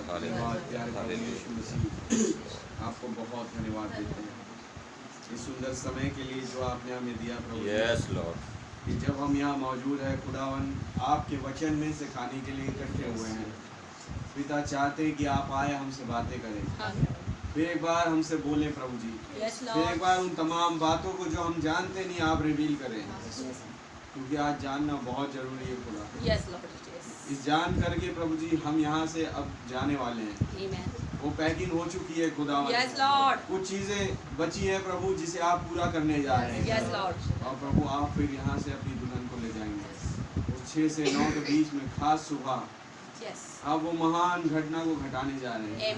धन्यवाद प्यारे प्रभु यीशु मसीह, आपको बहुत धन्यवाद देते हैं इस सुंदर समय के लिए जो आपने हमें दिया प्रभु। यस लॉर्ड, कि जब हम यहाँ मौजूद है खुदावन आपके वचन में से खाने के लिए इकट्ठे हुए हैं, पिता चाहते हैं कि आप आए हमसे बातें करें, फिर एक बार हमसे बोलें प्रभु जी, फिर एक बार उन तमाम बातों को जो हम जानते नहीं आप रिवील करें, क्योंकि आज जानना बहुत जरूरी है खुदा। इस जान करके प्रभु जी हम यहाँ से अब जाने वाले हैं, वो पैकिंग हो चुकी है खुदा। कुछ चीजें बची है प्रभु जिसे आप पूरा करने जा रहे हैं और प्रभु आप फिर यहाँ से अपनी दुल्हन को ले जाएंगे उस 6 से 9 के बीच में खास सुबह आप वो महान घटना को घटाने जा रहे हैं।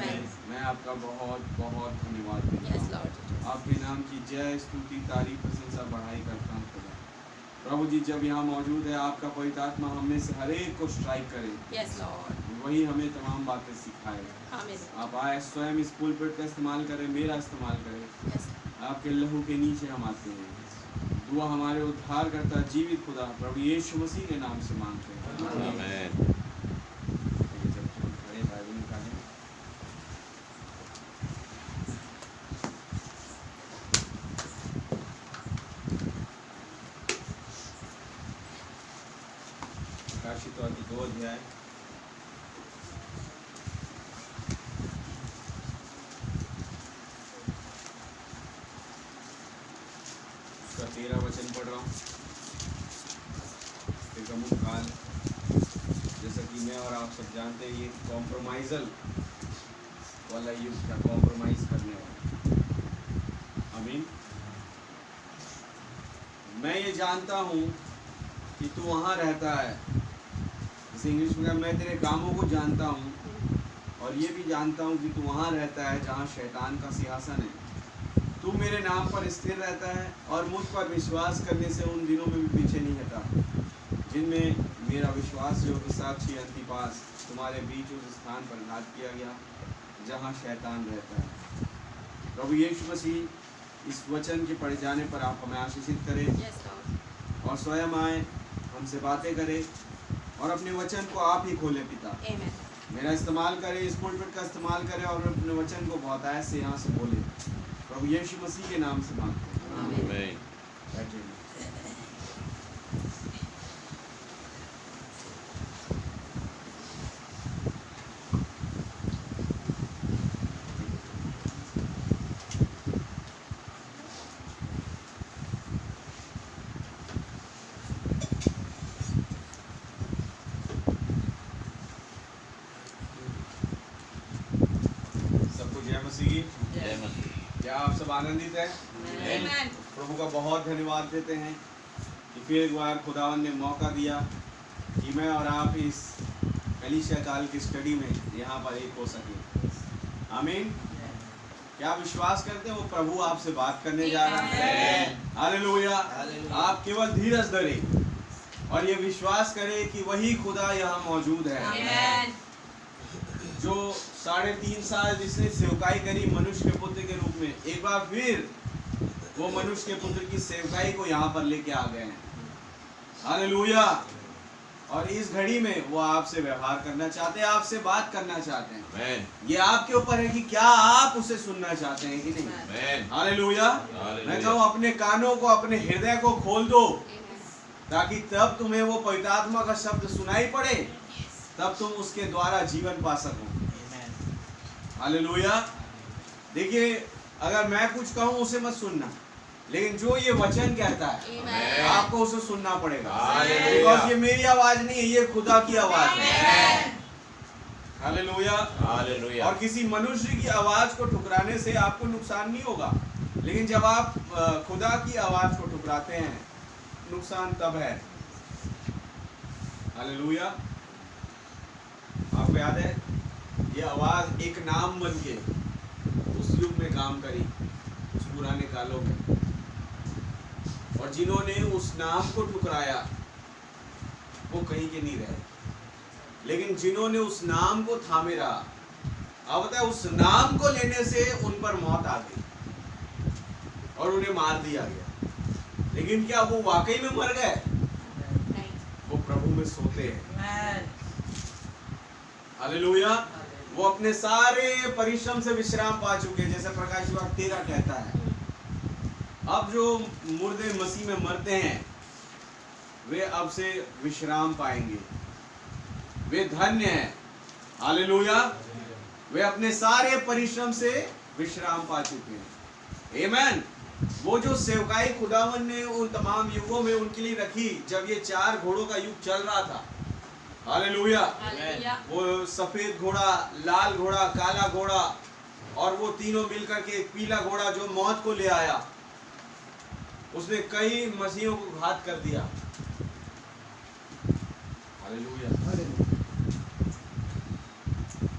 मैं आपका बहुत बहुत धन्यवाद देता हूँ, आपके नाम की जय स्तुति तारीफ प्रशंसा बढ़ाई करता हूँ खुदा। प्रभु जी जब यहाँ मौजूद है आपका पवित्र आत्मा हम में से हर एक को स्ट्राइक करे, वही हमें तमाम बातें सिखाए। आप आए स्वयं इस पुलपिट का इस्तेमाल करें, मेरा इस्तेमाल करें, आपके लहू के नीचे हम आते हैं। दुआ हमारे उद्धार करता जीवित खुदा प्रभु यीशु मसीह के नाम से मांगते हैं, आमीन। प्रकाशित वाक्य 2 अध्याय उसका 13 वचन पढ़ रहा हूँ। काल जैसा कि मैं और आप सब जानते हैं ये कॉम्प्रोमाइजल वाला युग था, कॉम्प्रोमाइज करने वाला। आमीन। मैं ये जानता हूँ कि तू वहाँ रहता है, इंग्लिश में मैं तेरे कामों को जानता हूँ और ये भी जानता हूँ कि तू वहाँ रहता है जहाँ शैतान का सिंहासन है। तू मेरे नाम पर स्थिर रहता है और मुझ पर विश्वास करने से उन दिनों में भी पीछे नहीं हटा जिनमें मेरा विश्वास योग्य साक्षी अंतिपास तुम्हारे बीच उस स्थान पर घात किया गया जहाँ शैतान रहता है। प्रभु यीशु मसीह इस वचन के पढ़े जाने पर आप हमें आशीषित करें और स्वयं आए हमसे बातें करें और अपने वचन को आप ही खोलें पिता। मेरा इस्तेमाल करें, इस पुलपिट का इस्तेमाल करें और अपने वचन को बहुत आयत से यहाँ से बोले। प्रभु यीशु मसीह के नाम से मांगते हैं, आमीन। क्या आप सब आनंदित हैं? प्रभु का बहुत धन्यवाद देते हैं कि फिर एक बार खुदावन ने मौका दिया कि मैं और आप इस कलीसिया काल की स्टडी में यहाँ पर एक हो सके। आमीन। क्या विश्वास करते हैं वो प्रभु आपसे बात करने जा रहा है? हालेलुया। आप केवल धीरज धरें और ये विश्वास करें कि वही खुदा यहाँ मौजूद है जो 3.5 साल जिसने सेवकाई करी मनुष्य के पुत्र के रूप में, एक बार फिर वो मनुष्य के पुत्र की सेवकाई को यहाँ पर लेके आ गए हैं। हालेलुया। और इस घड़ी में वो आपसे व्यवहार करना चाहते हैं, आपसे बात करना चाहते हैं। ये आपके ऊपर है कि क्या आप उसे सुनना चाहते हैं कि नहीं। हालेलुया। मैं कहूँ अपने कानों को, अपने हृदय को खोल दो ताकि तब तुम्हें वो पवित्र आत्मा का शब्द सुनाई पड़े, तब तुम उसके द्वारा जीवन पा सको। हालेलुया। देखिए अगर मैं कुछ कहूँ उसे मत सुनना, लेकिन जो ये वचन कहता है आपको उसे सुनना पड़ेगा, बिकॉज़ ये मेरी आवाज नहीं है, ये खुदा की आवाज है। हालेलुया। हालेलुया। और किसी मनुष्य की आवाज को ठुकराने से आपको नुकसान नहीं होगा, लेकिन जब आप खुदा की आवाज को ठुकराते हैं नुकसान तब है। हालेलुया। आपको याद है ये आवाज एक नाम बन के उस युग में काम करी, उस पुराने कालों में, और जिन्होंने उस नाम को ठुकराया वो कहीं के नहीं रहे, लेकिन जिन्होंने उस नाम को थामे रहा, अब बताए उस नाम को लेने से उन पर मौत आ गई और उन्हें मार दिया गया। लेकिन क्या वो वाकई में मर गए? वो प्रभु में सोते हैं। हालेलुया। वो अपने सारे परिश्रम से विश्राम पा चुके, जैसे प्रकाश वाक्य 13 कहता है। अब जो मुर्दे मसीह में मरते हैं वे अब से विश्राम पाएंगे, वे धन्य हैं। हालेलुया। वे अपने सारे परिश्रम से विश्राम पा चुके हैं। आमीन। वो जो सेवकाई खुदावन ने उन तमाम युगों में उनके लिए रखी, जब ये 4 घोड़ों का युग चल रहा था, हालेलुया, वो सफेद घोड़ा, लाल घोड़ा, काला घोड़ा और वो तीनों मिलकर के एक पीला घोड़ा जो मौत को ले आया, उसने कई मसीहों को घात कर दिया। हालेलुया।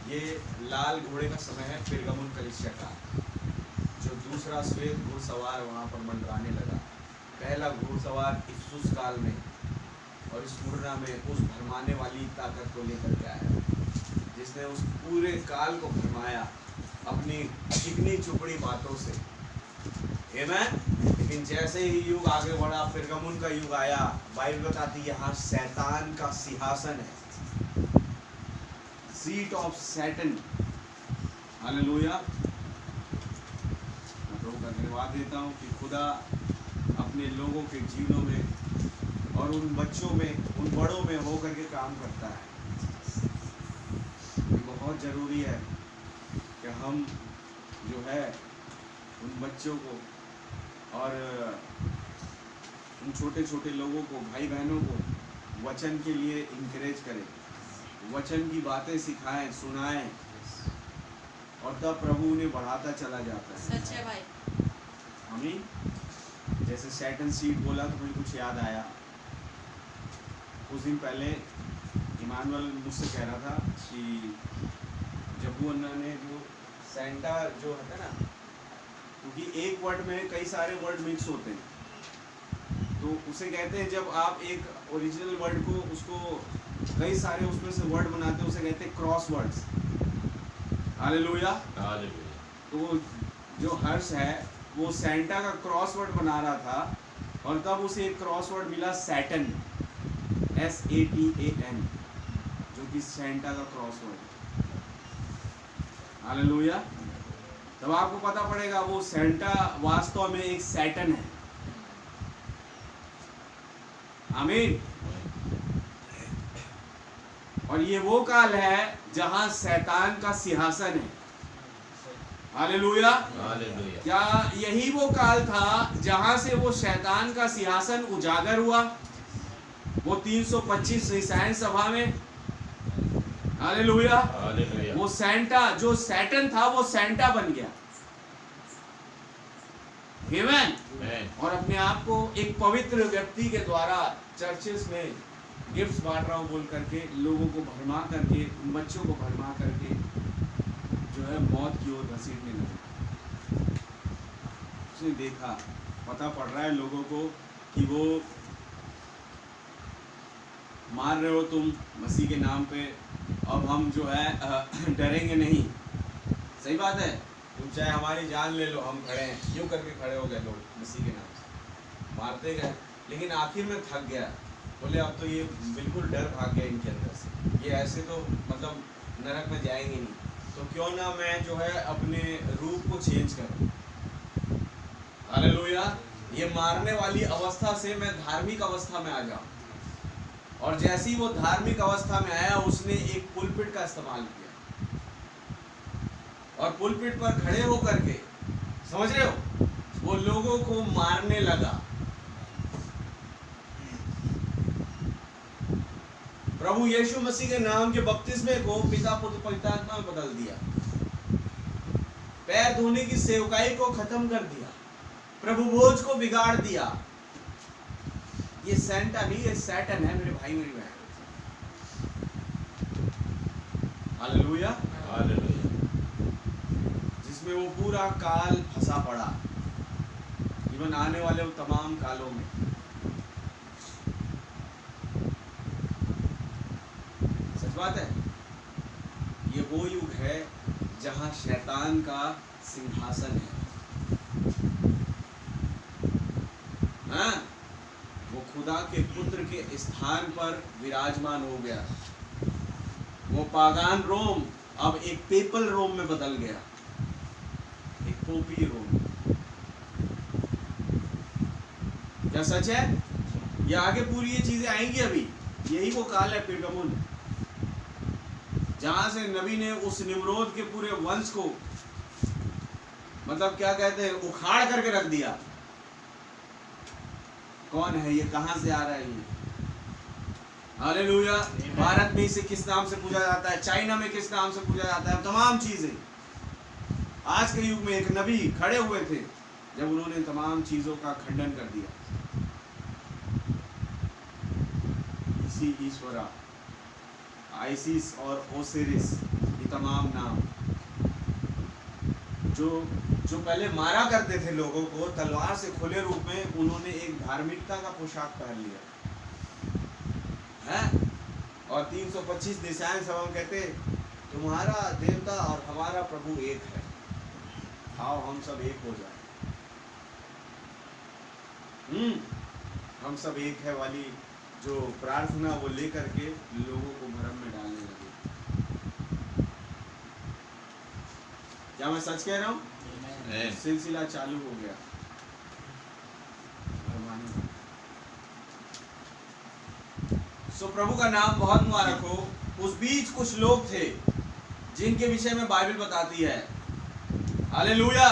ये लाल घोड़े का समय है पिरगमुन कलीसिया का, जो दूसरा श्वेत घुड़सवार वहां पर मंडराने लगा। पहला घुड़सवार इफसुस काल में और स्मुरना में उस भरमाने वाली ताकत को लेकर के आया, जिसने उस पूरे काल को भरमाया अपनी चिकनी चुपड़ी बातों से। आमीन। लेकिन जैसे ही युग आगे बढ़ा, पिरगमुन का युग आया, बाइबल बताती है यहाँ शैतान का सिंहासन है, सीट ऑफ सैटन। हालेलुया। मैं प्रभु का धन्यवाद देता हूँ कि खुदा अपने लोगों के जीवनों में और उन बच्चों में, उन बड़ों में होकर के काम करता है। ये बहुत ज़रूरी है कि हम जो है उन बच्चों को और उन छोटे छोटे लोगों को, भाई बहनों को वचन के लिए इंकरेज करें, वचन की बातें सिखाएं, सुनाएं, और तब प्रभु उन्हें बढ़ाता चला जाता है। सच है भाई। आमीन। जैसे सैटन सीट बोला तो मुझे कुछ याद आया। कुछ दिन पहले इमानुअल मुझसे कह रहा था कि जब वो उन्होंने जो सेंटा जो है ना, क्योंकि एक वर्ड में कई सारे वर्ड मिक्स होते हैं, तो उसे कहते हैं जब आप एक ओरिजिनल वर्ड को उसको कई सारे उसमें से वर्ड बनाते हैं, उसे कहते हैं क्रॉस वर्ड्स। हालेलुया। तो जो हर्ष है वो सेंटा का क्रॉस वर्ड बना रहा था, और तब उसे एक क्रॉस वर्ड मिला सैटन, SATAN, जो कि सेंटा का क्रॉस वर्ड। हालेलुया। तब आपको पता पड़ेगा वो सेंटा वास्तव में एक सैटन है। आमीन। और ये वो काल है जहां शैतान का सिंहासन है। हालेलुया। क्या यही वो काल था जहां से वो शैतान का सिंहासन उजागर हुआ, वो 325 ईसाई सभा में? हालेलुया। वो सेंटा जो सैटन था वो सेंटा बन गया। आमीन। और अपने आप को एक पवित्र व्यक्ति के द्वारा चर्चेस में गिफ्ट्स बांट रहा हूँ बोल करके, लोगों को भरमा करके, बच्चों को भरमा करके जो है मौत की ओर घसीटने लगा। उसने देखा, पता पड़ रहा है लोगों को कि वो मार रहे हो तुम मसीह के नाम पे, अब हम जो है डरेंगे नहीं। सही बात है, तुम चाहे हमारी जान ले लो, हम खड़े हैं। यूँ करके खड़े हो गए लोग मसीह के नाम से, मारते गए, लेकिन आखिर में थक गया। बोले अब तो ये बिल्कुल डर भाग गया इनके अंदर से, ये ऐसे तो मतलब नरक में जाएंगे नहीं, तो क्यों ना मैं जो है अपने रूप को चेंज करूं। हालेलुया। ये मारने वाली अवस्था से मैं धार्मिक अवस्था में आ जाऊं। और जैसे ही वो धार्मिक अवस्था में आया, उसने एक पुलपिट का इस्तेमाल किया और पुलपिट पर खड़े होकर के, समझ रहे हो, वो लोगों को मारने लगा। प्रभु यीशु मसीह के नाम के बपतिस्मे को पिता पुत्र पवित्र आत्मा में बदल दिया, पैर धोने की सेवकाई को खत्म कर दिया, प्रभु भोज को बिगाड़ दिया। ये सेंटा नहीं, ये सैटन है मेरे भाई मेरी बहन। हालेलुया। जिसमें वो पूरा काल फंसा पड़ा, इवन आने वाले वो तमाम कालों में। सच बात है, ये वो युग है जहां शैतान का सिंहासन है। हाँ, वो खुदा के पुत्र के स्थान पर विराजमान हो गया। वो पागान रोम अब एक पेपल रोम में बदल गया, एक पोपी रोम। क्या सच है? ये आगे पूरी ये चीजें आएंगी अभी। यही वो काल है पेर्गमुन, जहां से नबी ने उस निम्रोद के पूरे वंश को, मतलब क्या कहते हैं, उखाड़ करके रख दिया। कौन है ये? कहां से आ रहा है ये? हालेलुया। भारत में इसे किस नाम से पूजा जाता है? चाइना में किस नाम से पूजा जाता है? तमाम चीजें। आज के युग में एक नबी खड़े हुए थे जब उन्होंने तमाम चीजों का खंडन कर दिया। इसी ईश्वरा, आइसिस और ओसिरिस, ये तमाम नाम जो पहले मारा करते थे लोगों को तलवार से खुले रूप में, उन्होंने एक धार्मिकता का पोशाक पहन लिया है। और 325 दिशाएं सब हम कहते, तुम्हारा देवता और हमारा प्रभु एक है, आओ हम सब एक हो जाए। हम सब एक है वाली जो प्रार्थना वो लेकर के लोगों को भ्रम में डालने लगे। क्या मैं सच कह रहा हूँ? सिलसिला चालू हो गया। सो प्रभु का नाम बहुत मुबारक हो। उस बीच कुछ लोग थे जिनके विषय में बाइबल बताती है, हालेलुया,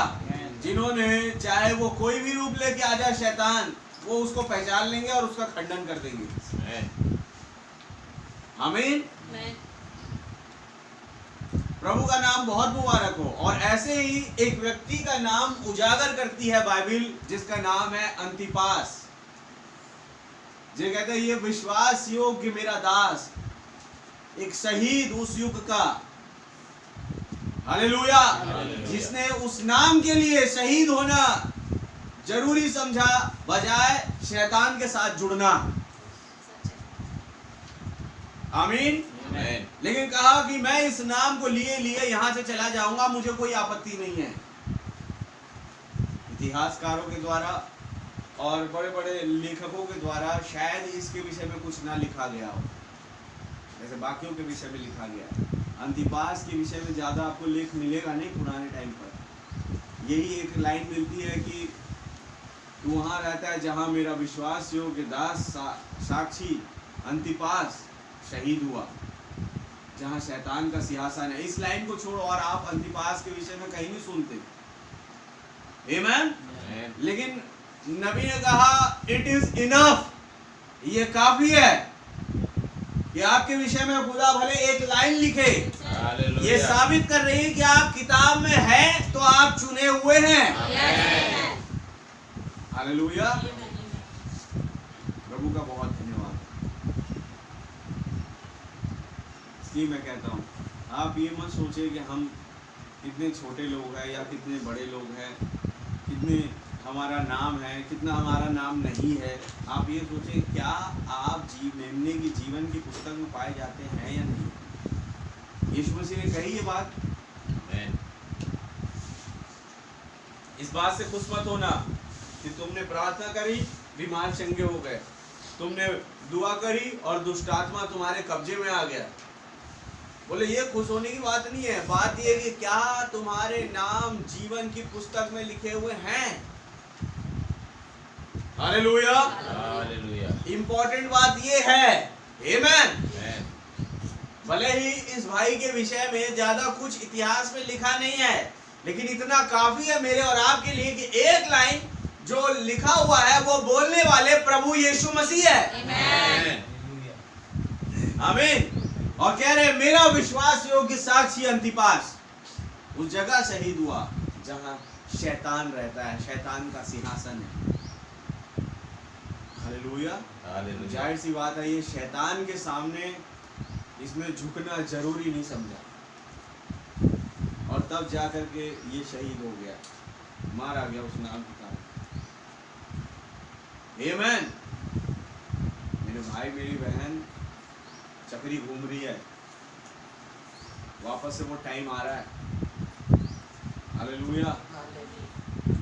जिन्होंने चाहे वो कोई भी रूप लेके आ जाए शैतान, वो उसको पहचान लेंगे और उसका खंडन कर देंगे। आमीन। प्रभु का नाम बहुत मुबारक हो। और ऐसे ही एक व्यक्ति का नाम उजागर करती है बाइबल, जिसका नाम है अंतिपास। जो कहते हैं ये विश्वास योग्य मेरा दास, एक शहीद उस युग का, हालेलुया, जिसने उस नाम के लिए शहीद होना जरूरी समझा बजाय शैतान के साथ जुड़ना। आमीन। लेकिन कहा कि मैं इस नाम को लिए लिए यहां से चला जाऊंगा, मुझे कोई आपत्ति नहीं है। इतिहासकारों के द्वारा और बड़े बड़े लेखकों के द्वारा शायद इसके विषय में कुछ ना लिखा गया हो, जैसे बाकियों के विषय में लिखा गया। अंतिपास के विषय में ज्यादा आपको लेख मिलेगा नहीं पुराने टाइम पर। यही एक लाइन मिलती है कि तू वहां रहता है जहां मेरा विश्वास योग्य दास साक्षी अंतिपास शहीद हुआ, जहां शैतान का सिंहासन है। इस लाइन को छोड़ो और आप अंतिपास के विषय में कहीं नहीं सुनते। आमीन। लेकिन नबी ने कहा इट इज इनफ, ये काफी है कि आपके विषय में खुदा भले एक लाइन लिखे, ये साबित कर रही है कि आप किताब में हैं, तो आप चुने हुए हैं। हालेलुया। प्रभु का बहुत धन्यवाद। इसलिए मैं कहता हूँ, आप ये मत सोचे कि हम कितने छोटे लोग हैं या कितने बड़े लोग हैं, कितने हमारा नाम है, कितना हमारा नाम नहीं है। आप ये सोचे क्या आप मेमने की जीवन की पुस्तक में पाए जाते हैं या नहीं। यीशु मसीह ने कही ये बात। इस बात से खुश मत होना कि तुमने प्रार्थना करी, बीमार चंगे हो गए, तुमने दुआ करी और दुष्ट आत्मा तुम्हारे कब्जे में आ गया। बोले ये खुश होने की बात नहीं है। बात ये कि क्या तुम्हारे नाम जीवन की पुस्तक में लिखे हुए हैं। हालेलुया। इंपॉर्टेंट बात ये है। आमीन। भले ही इस भाई के विषय में ज्यादा कुछ इतिहास में लिखा नहीं है, लेकिन इतना काफी है मेरे और आपके लिए कि एक लाइन जो लिखा हुआ है वो बोलने वाले प्रभु यीशु मसीह है। आमीन। और कह रहे मेरा विश्वास योग्य साक्षी अंतिपास उस जगह शहीद हुआ जहां शैतान रहता है, शैतान का सिंहासन है। हालेलुया। जाहिर सी बात है, ये शैतान के सामने इसमें झुकना जरूरी नहीं समझा, और तब जाकर के ये शहीद हो गया, मारा गया उस नाम के कारण। आमीन। मेरे भाई मेरी बहन, चक्री घूम रही है, वापस से वो टाइम आ रहा है। हालेलुया।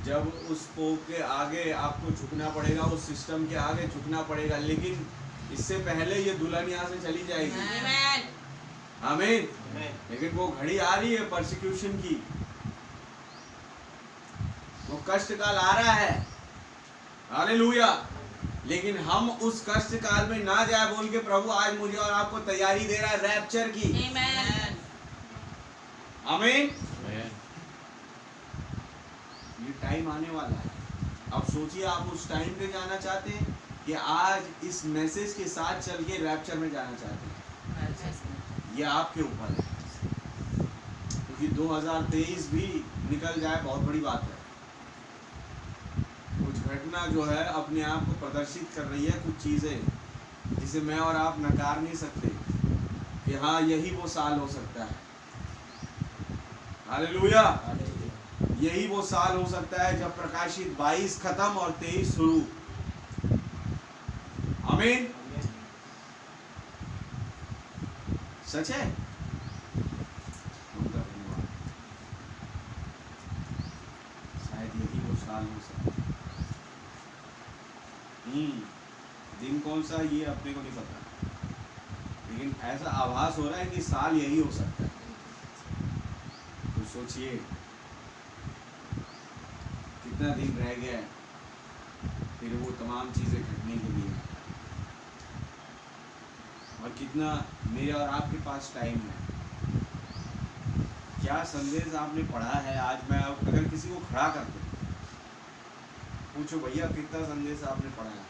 जब उस पोप के आगे आपको झुकना पड़ेगा, उस सिस्टम के आगे झुकना पड़ेगा, लेकिन इससे पहले ये दुल्हन यहाँ से चली जाएगी। आमीन। लेकिन वो घड़ी आ रही है परसिक्यूशन की, वो कष्ट काल आ रहा है, हालेलुया। लेकिन हम उस कष्ट काल में ना जाए बोल के प्रभु आज मुझे और आपको तैयारी दे रहा है रैप्चर की। आमीन। ये टाइम आने वाला है। अब सोचिए आप उस टाइम पे जाना चाहते हैं कि आज इस मैसेज के साथ चल के रैप्चर में जाना चाहते हैं, ये आपके ऊपर है। क्योंकि 2023 भी निकल जाए बहुत बड़ी बात है। कुछ घटना जो है अपने आप को प्रदर्शित कर रही है, कुछ चीजें जिसे मैं और आप नकार नहीं सकते कि हाँ यही वो साल हो सकता है। हालेलुया। यही वो साल हो सकता है जब प्रकाशित 22 खत्म और 23 शुरू। आमीन। सच है। शायद यही वो साल हो सकता है। दिन कौन सा ये अपने को नहीं पता, लेकिन ऐसा आभास हो रहा है कि साल यही हो सकता है। तो सोचिए कितना दिन रह गया है फिर वो तमाम चीजें घटने के लिए, और कितना मेरे और आपके पास टाइम है। क्या संदेश आपने पढ़ा है? आज मैं अगर किसी को खड़ा कर दूं, पूछो भैया कितना संदेश आपने पढ़ा है,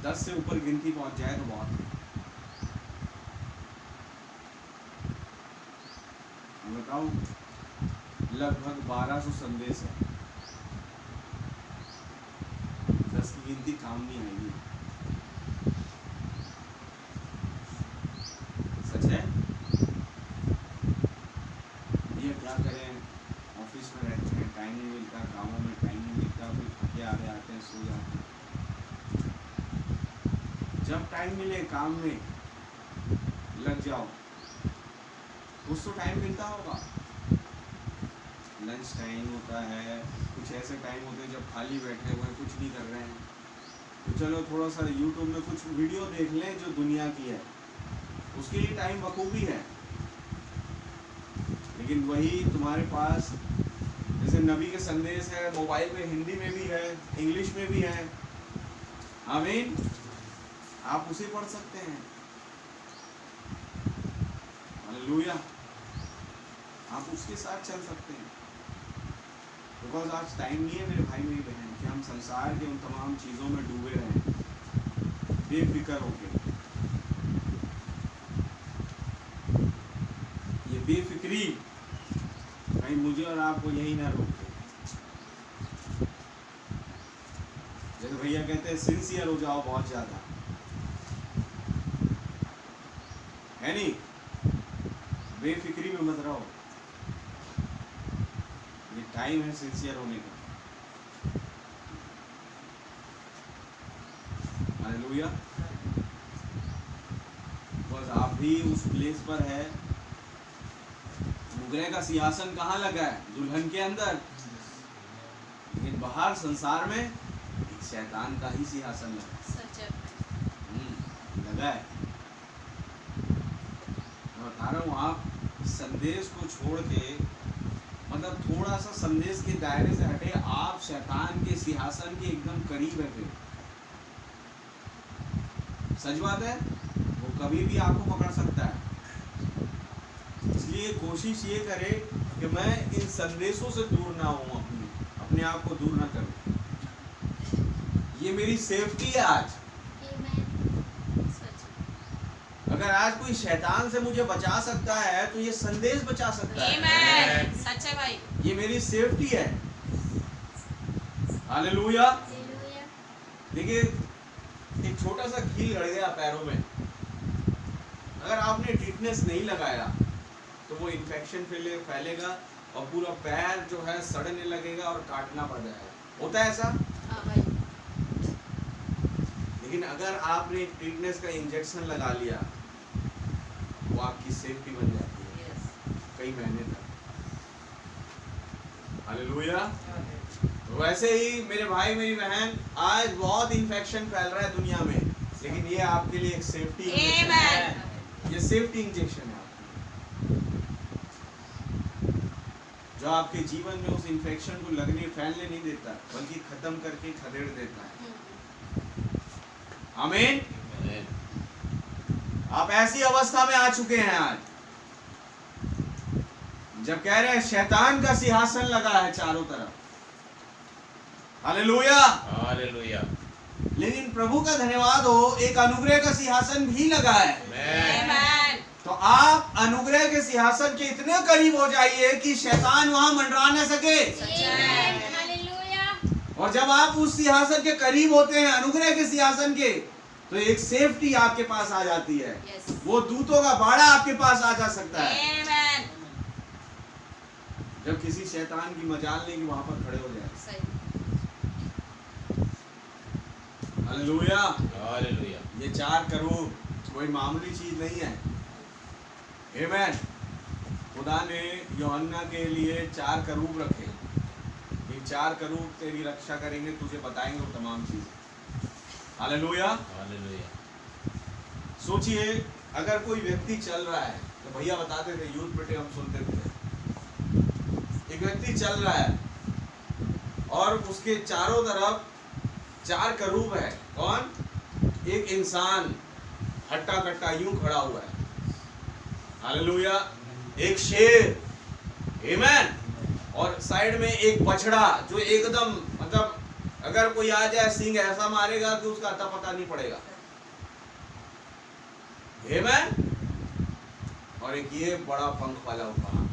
10 से ऊपर गिनती पहुंच जाए तो बहुत है। मैं बताऊं लगभग 1200 संदेश है। 10 की गिनती काम नहीं आएगी। सच है। ये क्या करें, ऑफिस में रहते हैं, टाइम नहीं मिलता, कामों में टाइम नहीं मिलता, फिर थके हारे आते हैं, सो जाते हैं। जब टाइम मिले काम में लग जाओ, कुछ तो टाइम मिलता होगा। लंच टाइम होता है, कुछ ऐसे टाइम होते हैं जब खाली बैठे हुए हैं, कुछ नहीं कर रहे हैं, तो चलो थोड़ा सा यूट्यूब में कुछ वीडियो देख लें जो दुनिया की है, उसके लिए टाइम बखूबी है। लेकिन वही तुम्हारे पास जैसे नबी के संदेश है, मोबाइल में हिंदी में भी है, इंग्लिश में भी है। आमीन। आप उसे पढ़ सकते हैं। हालेलुया। आप उसके साथ चल सकते हैं। बिकॉज आज टाइम नहीं है मेरे भाई मेरी बहन कि हम संसार के उन तमाम चीज़ों में डूबे रहें बेफिक्र होके। ये बेफिक्री कहीं मुझे और आपको यही ना रोके। जैसे भैया कहते हैं सिंसियर हो जाओ बहुत ज़्यादा, है नहीं? बेफिक्री में मत रहो। ये टाइम है सिंसियर होने का। हालेलुया। बस आप भी उस प्लेस पर है। मुगरे का सिंहासन कहाँ लगा है? दुल्हन के अंदर। लेकिन बाहर संसार में एक शैतान का ही सिंहासन लगा है। मैं बता रहा हूँ, आप संदेश को छोड़ के मतलब थोड़ा सा संदेश के दायरे से हटे, आप शैतान के सिंहासन के एकदम करीब है। फिर सच बात है, वो कभी भी आपको पकड़ सकता है। इसलिए कोशिश ये करे कि मैं इन संदेशों से दूर ना हूँ, अपने आप को दूर ना करूँ। ये मेरी सेफ्टी है आज। अगर आज कोई शैतान से मुझे बचा सकता है तो ये संदेश बचा सकता है। सच है भाई। ये मेरी सेफ्टी है। हालेलुया। देखिए एक छोटा सा कील गड़ गया पैरों में, अगर आपने टिटनेस नहीं लगाया तो वो इन्फेक्शन फैलेगा और पूरा पैर जो है सड़ने लगेगा और काटना पड़ जाएगा। होता है ऐसा? भाई। लेकिन अगर आपने टिटनेस का इंजेक्शन लगा लिया, वो आपकी सेफ्टी बन जाती है कई महीने तक। हालेलुया। तो वैसे ही मेरे भाई मेरी बहन, आज बहुत इन्फेक्शन फैल रहा है दुनिया में, लेकिन ये आपके लिए एक सेफ्टी है। ये सेफ्टी इंजेक्शन है आपकी, जो आपके जीवन में उस इंफेक्शन को फैलने नहीं देता, बल्कि खत्म करके खदेड़ देता है। आमीन। आप ऐसी अवस्था में आ चुके हैं आज, जब कह रहे हैं शैतान का सिंहासन लगा है चारों तरफ। Hallelujah, hallelujah. लेकिन प्रभु का धन्यवाद हो, एक अनुग्रह का सिंहासन भी लगा है। आमीन। तो आप अनुग्रह के सिंहासन के इतने करीब हो जाइए कि शैतान वहां मंडरा न सके। और जब आप उस सिंहासन के करीब होते हैं, अनुग्रह के सिंहासन के, तो एक सेफ्टी आपके पास आ जाती है। वो दूतों का बाड़ा आपके पास आ जा सकता है। जब किसी शैतान की मजाल नहीं कि वहां पर खड़े हो जाए। Hallelujah, hallelujah. ये 4 करूब कोई मामूली चीज नहीं है। आमीन। खुदा ने यूहन्ना के लिए 4 करूब रखे। ये 4 करूब तेरी रक्षा करेंगे, तुझे बताएंगे वो तमाम चीज। Hallelujah, hallelujah. सोचिए, अगर कोई व्यक्ति चल रहा है, तो भैया बताते थे, यूथ बेटे हम सुनते थे, एक व्यक्ति चल रहा है और उसके चारों तरफ 4 करूब है। कौन? एक इंसान हट्टा कट्टा यूं खड़ा हुआ है। हालेलुया। एक शेर, आमीन, और साइड में एक बछड़ा जो एकदम, मतलब अगर कोई आ जाए सींग ऐसा मारेगा कि उसका अता पता नहीं पड़ेगा। आमीन। और एक ये बड़ा पंख वाला उपहार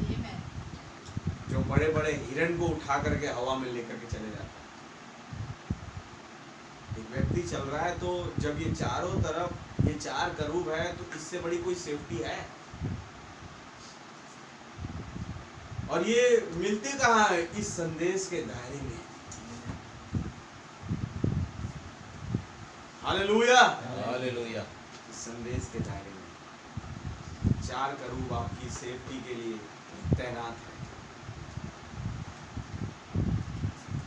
जो बड़े बड़े हिरण को उठा करके हवा में लेकर के चले जाता है। एक व्यक्ति चल रहा है, तो जब ये चारों तरफ ये 4 करूब है, तो इससे बड़ी कोई सेफ्टी है? और ये मिलते कहाँ है? इस संदेश के दायरे में। Hallelujah, hallelujah. इस संदेश के दायरे में 4 करूब आपकी सेफ्टी के लिए तैनात है।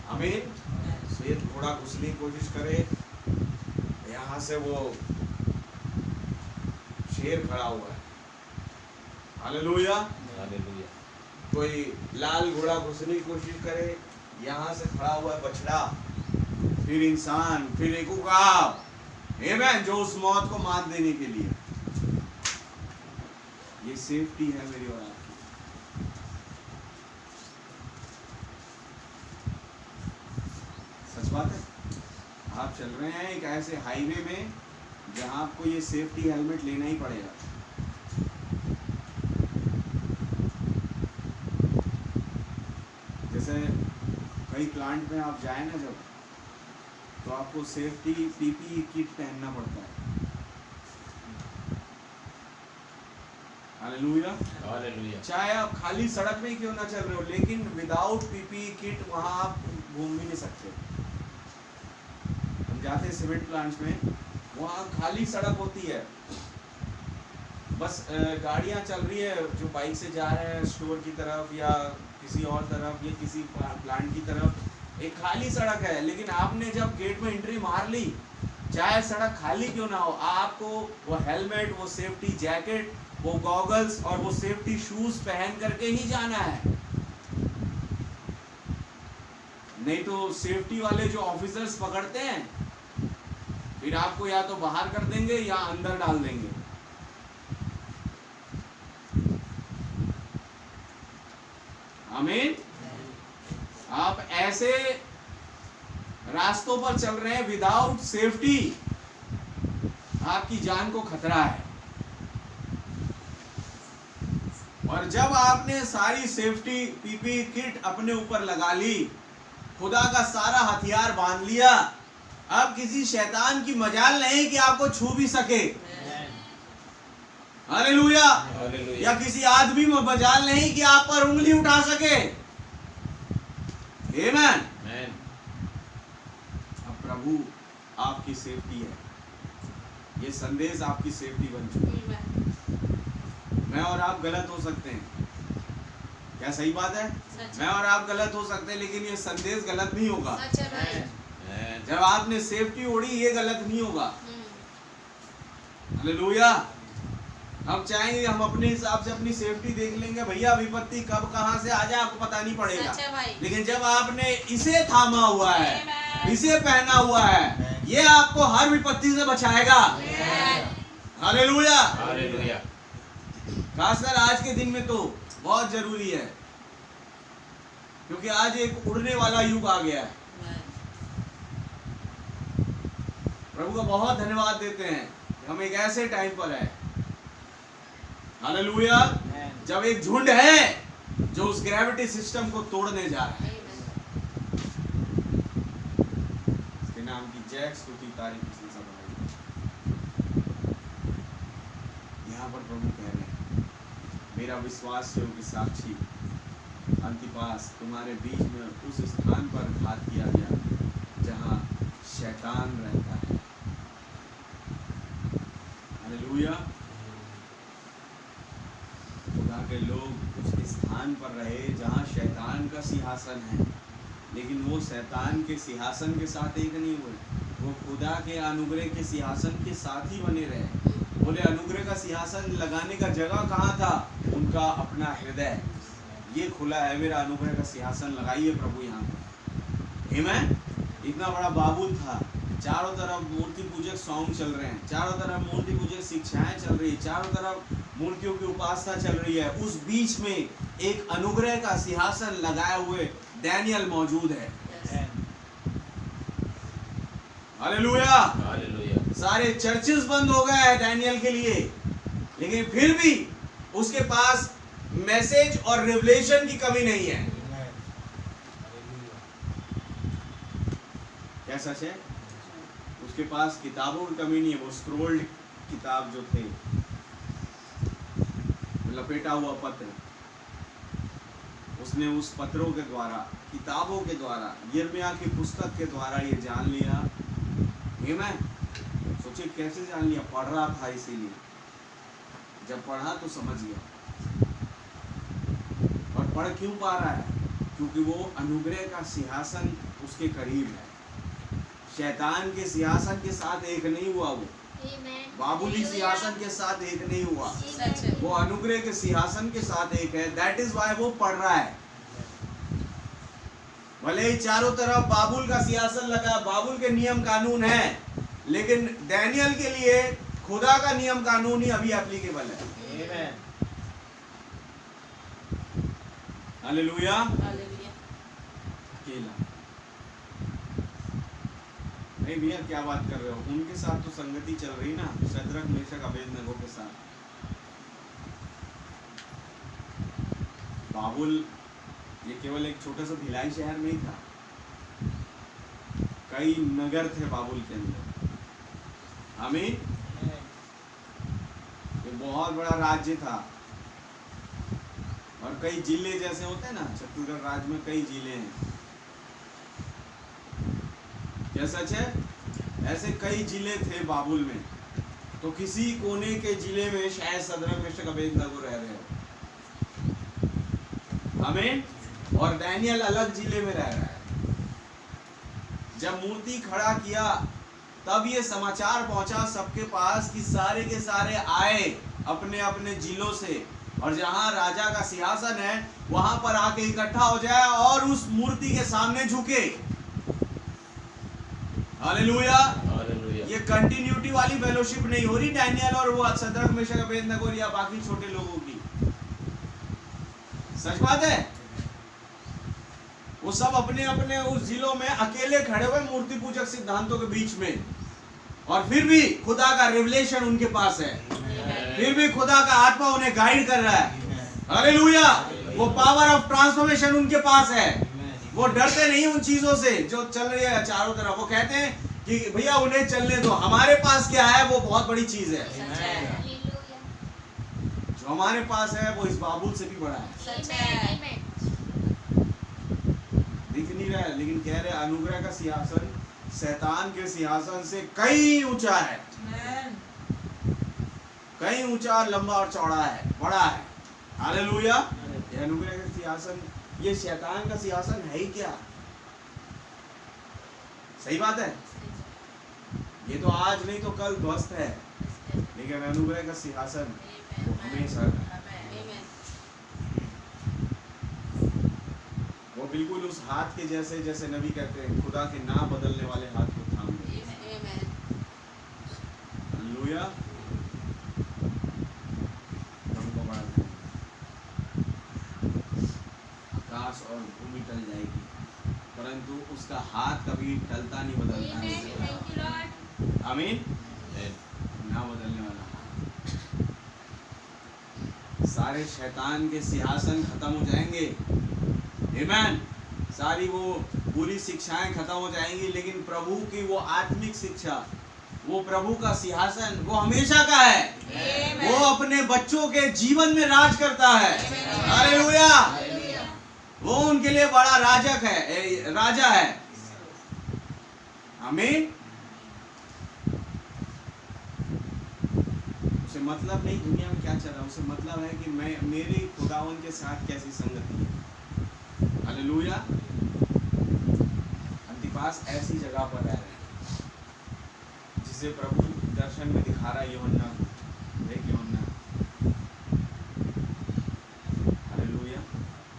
आमीन। ये थोड़ा घुसने की कोशिश करे, यहाँ से वो शेर खड़ा हुआ है। Hallelujah, hallelujah. कोई लाल घोड़ा घुसने की कोशिश करे, यहाँ से खड़ा हुआ है बछड़ा, फिर इंसान, फिर एक उकाब, आमीन, जो उस मौत को मात देने के लिए। ये सेफ्टी है मेरी और आपकी। सच बात है। आप चल रहे हैं एक ऐसे हाईवे में जहां आपको ये सेफ्टी हेलमेट लेना ही पड़ेगा। जैसे कई प्लांट में आप जाए ना जब, तो आपको सेफ्टी पीपीई किट पहनना पड़ता है। Hallelujah, hallelujah. चाहे आप खाली सड़क में क्यों ना चल रहे हो, लेकिन विदाउट पीपीई किट वहां आप घूम भी नहीं सकते। हम जाते हैं सीमेंट प्लांट्स में, वहां खाली सड़क होती है, बस गाड़ियां चल रही है, जो बाइक से जा रहे हैं स्टोर की तरफ या किसी और तरफ या किसी प्लांट की तरफ, एक खाली सड़क है। लेकिन आपने जब गेट में एंट्री मार ली, चाहे सड़क खाली क्यों ना हो, आपको वो हेलमेट, वो सेफ्टी जैकेट, वो गॉगल्स और वो सेफ्टी शूज पहन करके ही जाना है। नहीं तो सेफ्टी वाले जो ऑफिसर्स पकड़ते हैं, फिर आपको या तो बाहर कर देंगे या अंदर डाल देंगे। आमीन। आप ऐसे रास्तों पर चल रहे हैं विदाउट सेफ्टी, आपकी जान को खतरा है। और जब आपने सारी सेफ्टी पीपी किट अपने ऊपर लगा ली, खुदा का सारा हथियार बांध लिया, अब किसी शैतान की मजाल नहीं कि आपको छू भी सके। हालेलुया, या किसी आदमी में मजाल नहीं कि आप पर उंगली उठा सके। आमीन। अब प्रभु आपकी सेफ्टी है, ये संदेश आपकी सेफ्टी बन चुकी है। मैं और आप गलत हो सकते हैं, क्या सही बात है? मैं और आप गलत हो सकते हैं, लेकिन ये संदेश गलत नहीं होगा। जब आपने सेफ्टी ओढ़ी, ये गलत नहीं होगा। हालेलुया। हम चाहेंगे हम अपने हिसाब से अपनी सेफ्टी देख लेंगे, भैया विपत्ति कब कहां से आ जाए आपको पता नहीं पड़ेगा। लेकिन जब आपने इसे थामा हुआ है, इसे पहना हुआ है, ये आपको हर विपत्ति से बचाएगा। Hallelujah, hallelujah. खासकर आज के दिन में तो बहुत जरूरी है, क्योंकि आज एक उड़ने वाला युग आ गया है। प्रभु का बहुत धन्यवाद देते हैं कि हम एक ऐसे टाइम पर है, हालेलुया, जब एक झुंड है जो उस ग्रेविटी सिस्टम को तोड़ने जा रहा है। इसके नाम की जय स्तुति तारीफ प्रशंसा बढ़ाई। यहाँ पर प्रभु कह रहे हैं, मेरा विश्वास योग्य साक्षी अंतिपास तुम्हारे बीच में उस स्थान पर घात किया गया जहाँ शैतान रहता है। हालेलुया। खुदा के लोग उस स्थान पर रहे जहाँ शैतान का सिंहासन है, लेकिन वो शैतान के सिंहासन के साथ एक नहीं हुए, वो खुदा के अनुग्रह के सिंहासन के साथ ही बने रहे। बोले अनुग्रह का सिंहासन लगाने का जगह कहाँ था? उनका अपना हृदय। ये खुला है, मेरा अनुग्रह का सिंहासन लगाइए प्रभु यहाँ पर। आमीन। इतना बड़ा बाबुल था, चारों तरफ मूर्ति पूजक सॉन्ग चल रहे हैं, चारों तरफ मूर्ति पूजक शिक्षाएं चल रही है, चारों तरफ मूर्तियों की उपासना चल रही है। उस बीच में एक अनुग्रह का सिंहासन लगाए हुए डैनियल मौजूद है। Hallelujah, hallelujah. सारे चर्चेस बंद हो गए हैं डैनियल के लिए, लेकिन फिर भी उसके पास मैसेज और रिवलेशन की कमी नहीं है। क्या सच है? उसके पास किताबों की कमी नहीं है। वो स्क्रोल्ड किताब जो थे, लपेटा हुआ पत्र, उसने उस पत्रों के द्वारा, किताबों के द्वारा, यिर्मयाह की पुस्तक के द्वारा ये जान लिया। आमीन। सोचिए कैसे जान लिया? पढ़ रहा था, इसीलिए जब पढ़ा तो समझ गया। और पढ़ क्यों पा रहा है? क्योंकि वो अनुग्रह का सिंहासन उसके करीब है। शैतान के सिंहासन के साथ एक नहीं हुआ, वो बाबुली सिंहासन के साथ एक नहीं हुआ, वो अनुग्रह के सिंहासन के साथ एक है। दैट इज वाई वो पढ़ रहा है। भले ही चारों तरफ बाबुल का सिंहासन लगा, बाबुल के नियम कानून है, लेकिन डैनियल के लिए खुदा का नियम कानून ही अभी एप्लीकेबल है। हालेलुया। अकेला नहीं भैया, क्या बात कर रहे हो? उनके साथ तो संगति चल रही ना, शद्रक मेशक अबेदनगो के साथ। बाबुल ये केवल एक छोटा सा भिलाई शहर नहीं था, कई नगर थे बाबुल के अंदर। आमीन। ये बहुत बड़ा राज्य था, और कई जिले जैसे होते हैं ना, छत्तीसगढ़ राज्य में कई जिले हैं। क्या सच है? ऐसे कई जिले थे बाबुल में। तो किसी कोने के जिले में शायद शद्रक मेशक अबेदनगो रह रहे हो। आमीन। और डैनियल अलग जिले में रह रहा है। जब मूर्ति खड़ा किया तब ये समाचार पहुंचा सबके पास कि सारे के सारे आए अपने अपने जिलों से, और जहां राजा का सिंहासन है वहां पर आके इकट्ठा हो जाए और उस मूर्ति के सामने झुके। हालेलुया। हालेलुया। ये कंटिन्यूटी वाली फेलोशिप नहीं हो रही डैनियल और वो शद्रक मेशक अबेदनगो या बाकी छोटे लोगों की। सच बात है। वो सब अपने अपने उस जिलों में अकेले खड़े हुए मूर्ति पूजक सिद्धांतों के बीच में, और फिर भी खुदा का रिवलेशन उनके पास है, फिर भी खुदा का आत्मा उन्हें गाइड कर रहा है। हालेलुया। वो पावर ऑफ ट्रांसफॉर्मेशन उनके पास है। वो डरते नहीं उन चीजों से जो चल रही है चारों तरफ। वो कहते हैं कि भैया उन्हें चलने दो, हमारे पास क्या है वो बहुत बड़ी चीज है। जो हमारे पास है वो इस बाबुल से भी बड़ा है। दिख नहीं रहा है, लेकिन कह रहे अनुग्रह का सिंहासन शैतान के सिंहासन से कई ऊंचा है, कई ऊंचा, लंबा और चौड़ा है, बड़ा है। हालेलुया। ये अनुग्रह का सिंहासन, ये शैतान का सिंहासन है ही क्या? सही बात है। ये तो आज नहीं तो कल ध्वस्त है, लेकिन लेकिन अनुग्रह का सिंहासन वो हमेशा वो बिल्कुल उस हाथ के जैसे, जैसे नबी कहते हैं खुदा के ना बदलने वाले हाथ को थाम ले। हालेलुया। आकाश और भूमि टल जाएगी परंतु उसका हाथ कभी टलता नहीं, बदलता नहीं। आमीन। ना बदलने वाला हाथ। सारे शैतान के सिंहासन खत्म हो जाएंगे, आमीन। सारी वो बुरी शिक्षाएं खत्म हो जाएंगी, लेकिन प्रभु की वो आत्मिक शिक्षा, वो प्रभु का सिंहासन वो हमेशा का है। वो अपने बच्चों के जीवन में राज करता है। हालेलुया। वो उनके लिए बड़ा राजक है, राजा है। आमीन। उसे मतलब नहीं दुनिया में क्या चल रहा है, उसे मतलब है कि मैं मेरी खुदावन के साथ कैसी संगति है। हालेलुया। अंतिपास ऐसी जगह पर रह रहे हैं जिसे प्रभु दर्शन में दिखा रहा है। यूहन्ना, देख यूहन्ना, हालेलुया।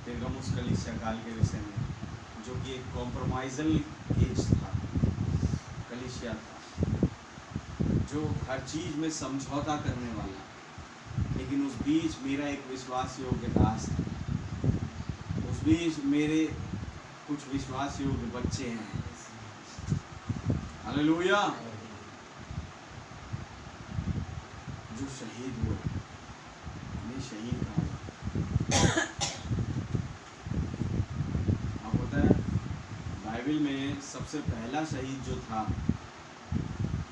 पेरगमुस कलीसिया काल के विषय में, जो कि एक कॉम्प्रोमाइजल एज था, कलीसिया था, जो हर चीज में समझौता करने वाला, लेकिन उस बीच मेरा एक विश्वास योग्य दास है, उस बीच मेरे कुछ विश्वास योग्य बच्चे हैं। हालेलुया। जो शहीद हुए, मैं शहीद कहा। आप पता है बाइबल में सबसे पहला शहीद जो था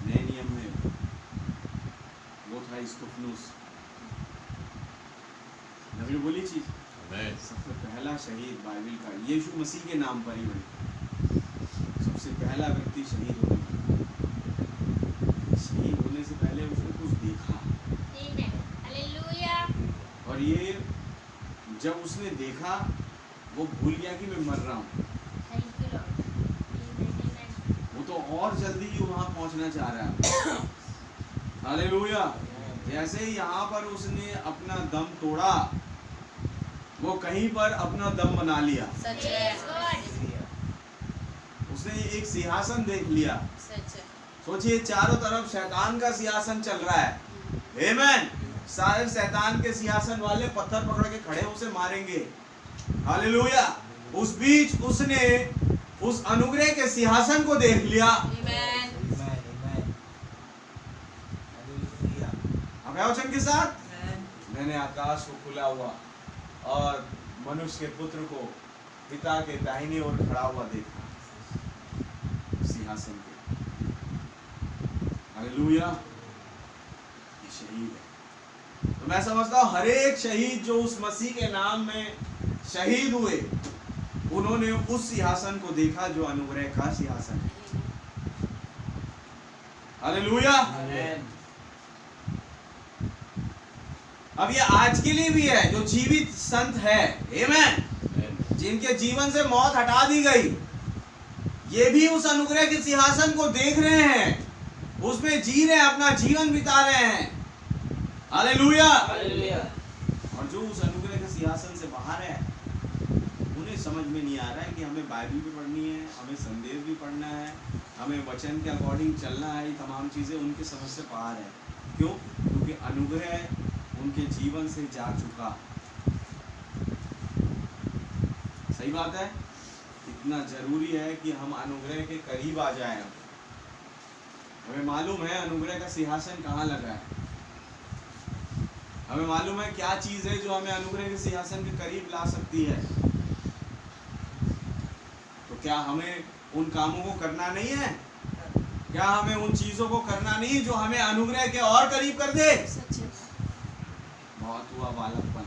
नए नियम में, वो था स्तिफनुस। नबी बोली चीज, सबसे पहला शहीद बाइबल का यीशु मसीह के नाम पर ही बने, सबसे पहला व्यक्ति शहीद होने वाला। शहीद होने से पहले उसने कुछ देखा, और ये जब उसने देखा वो भूल गया कि मैं मर रहा हूँ। वो तो और जल्दी ही वहां पहुंचना चाह रहा है। हालेलुया। जैसे ही यहाँ पर उसने अपना दम तोड़ा, वो कहीं पर अपना दम बना लिया। उसने एक सिंहासन देख लिया। सोचिए चारों तरफ शैतान का सिंहासन चल रहा है। आमीन। सारे शैतान के सिंहासन वाले पत्थर पकड़ के खड़े उसे मारेंगे। हालेलुया। उस बीच उसने उस अनुग्रह के सिंहासन को देख लिया। वचन के साथ मैंने आकाश को खुला हुआ और मनुष्य के पुत्र को पिता के दाहिनी ओर खड़ा हुआ देखा, सिंहासन पे। हालेलुया। ये शहीद है। तो मैं समझता हूँ हर एक शहीद जो उस मसीह के नाम में शहीद हुए, उन्होंने उस सिंहासन को देखा जो अनुग्रह का सिंहासन है। हालेलुया। अब ये आज के लिए भी है जो जीवित संत है, आमीन, जिनके जीवन से मौत हटा दी गई, ये भी उस अनुग्रह के सिंहासन को देख रहे हैं, उसमें जी रहे हैं, अपना जीवन बिता रहे हैं। हालेलुया। और जो उस अनुग्रह के सिंहासन से बाहर है, उन्हें समझ में नहीं आ रहा है कि हमें बाइबल भी पढ़नी है, हमें संदेश भी पढ़ना है, हमें वचन के अकॉर्डिंग चलना है। ये तमाम चीजें उनकी समझ से बाहर है। क्यों? क्योंकि अनुग्रह उनके जीवन से जा चुका। सही बात है। इतना जरूरी है कि हम अनुग्रह के करीब आ जाएं। हमें मालूम है अनुग्रह का सिंहासन कहाँ लगा है, हमें मालूम है क्या चीज है जो हमें अनुग्रह के सिंहासन के करीब ला सकती है। तो क्या हमें उन कामों को करना नहीं है? क्या हमें उन चीजों को करना नहीं जो हमें अनुग्रह के और करीब कर दे? बहुत हुआ बालकपन,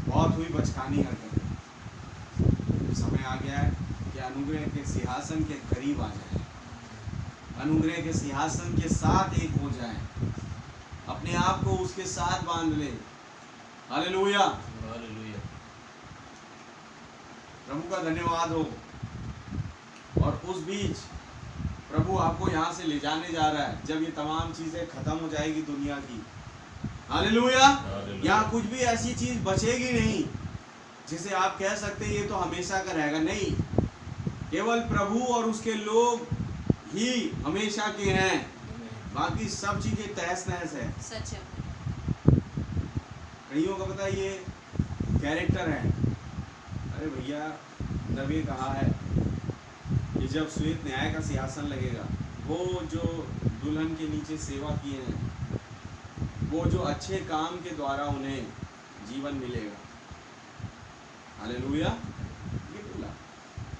बहुत हुई बचकानी हरकतें। समय आ गया है कि अनुग्रह के सिंहासन के करीब आ जाए, अनुग्रह के सिंहासन के साथ एक हो जाए, अपने आप को उसके साथ बांध ले। हालेलुया। प्रभु का धन्यवाद हो। और उस बीच प्रभु आपको यहाँ से ले जाने जा रहा है जब ये तमाम चीजें खत्म हो जाएगी दुनिया की। हालेलुया। यहाँ कुछ भी ऐसी चीज बचेगी नहीं जिसे आप कह सकते हैं ये तो हमेशा का रहेगा। नहीं, केवल प्रभु और उसके लोग ही हमेशा के हैं, बाकी सब चीजें तहस नहस है। सच है। कईयों का पता ये कैरेक्टर है। अरे भैया, नबी कहा है कि जब श्वेत न्याय का सिंहासन लगेगा, वो जो दुल्हन के नीचे सेवा किए हैं, वो जो अच्छे काम के द्वारा उन्हें जीवन मिलेगा। हालेलुया। ये बोला,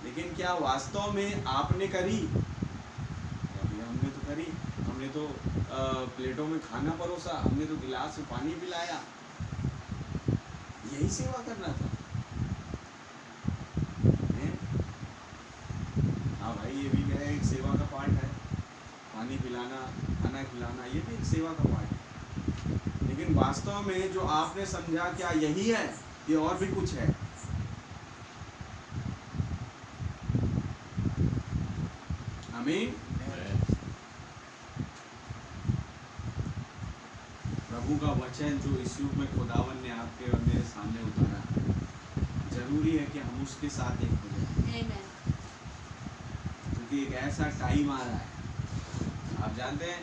लेकिन क्या वास्तव में आपने करी? हमने तो करी, हमने तो प्लेटों में खाना परोसा, हमने तो गिलास में पानी पिलाया, यही सेवा करना था। हाँ भाई, ये भी क्या है, एक सेवा का पार्ट है। पानी पिलाना, खाना खिलाना, ये भी एक सेवा का पार्ट है। लेकिन वास्तव में जो आपने समझा, क्या यही है कि और भी कुछ है? आमीन। प्रभु का वचन जो इस युग में खुदावन ने आपके और मेरे सामने उतारा, जरूरी है कि हम उसके साथ एक हो जाए, क्योंकि एक ऐसा टाइम आ रहा है। आप जानते हैं,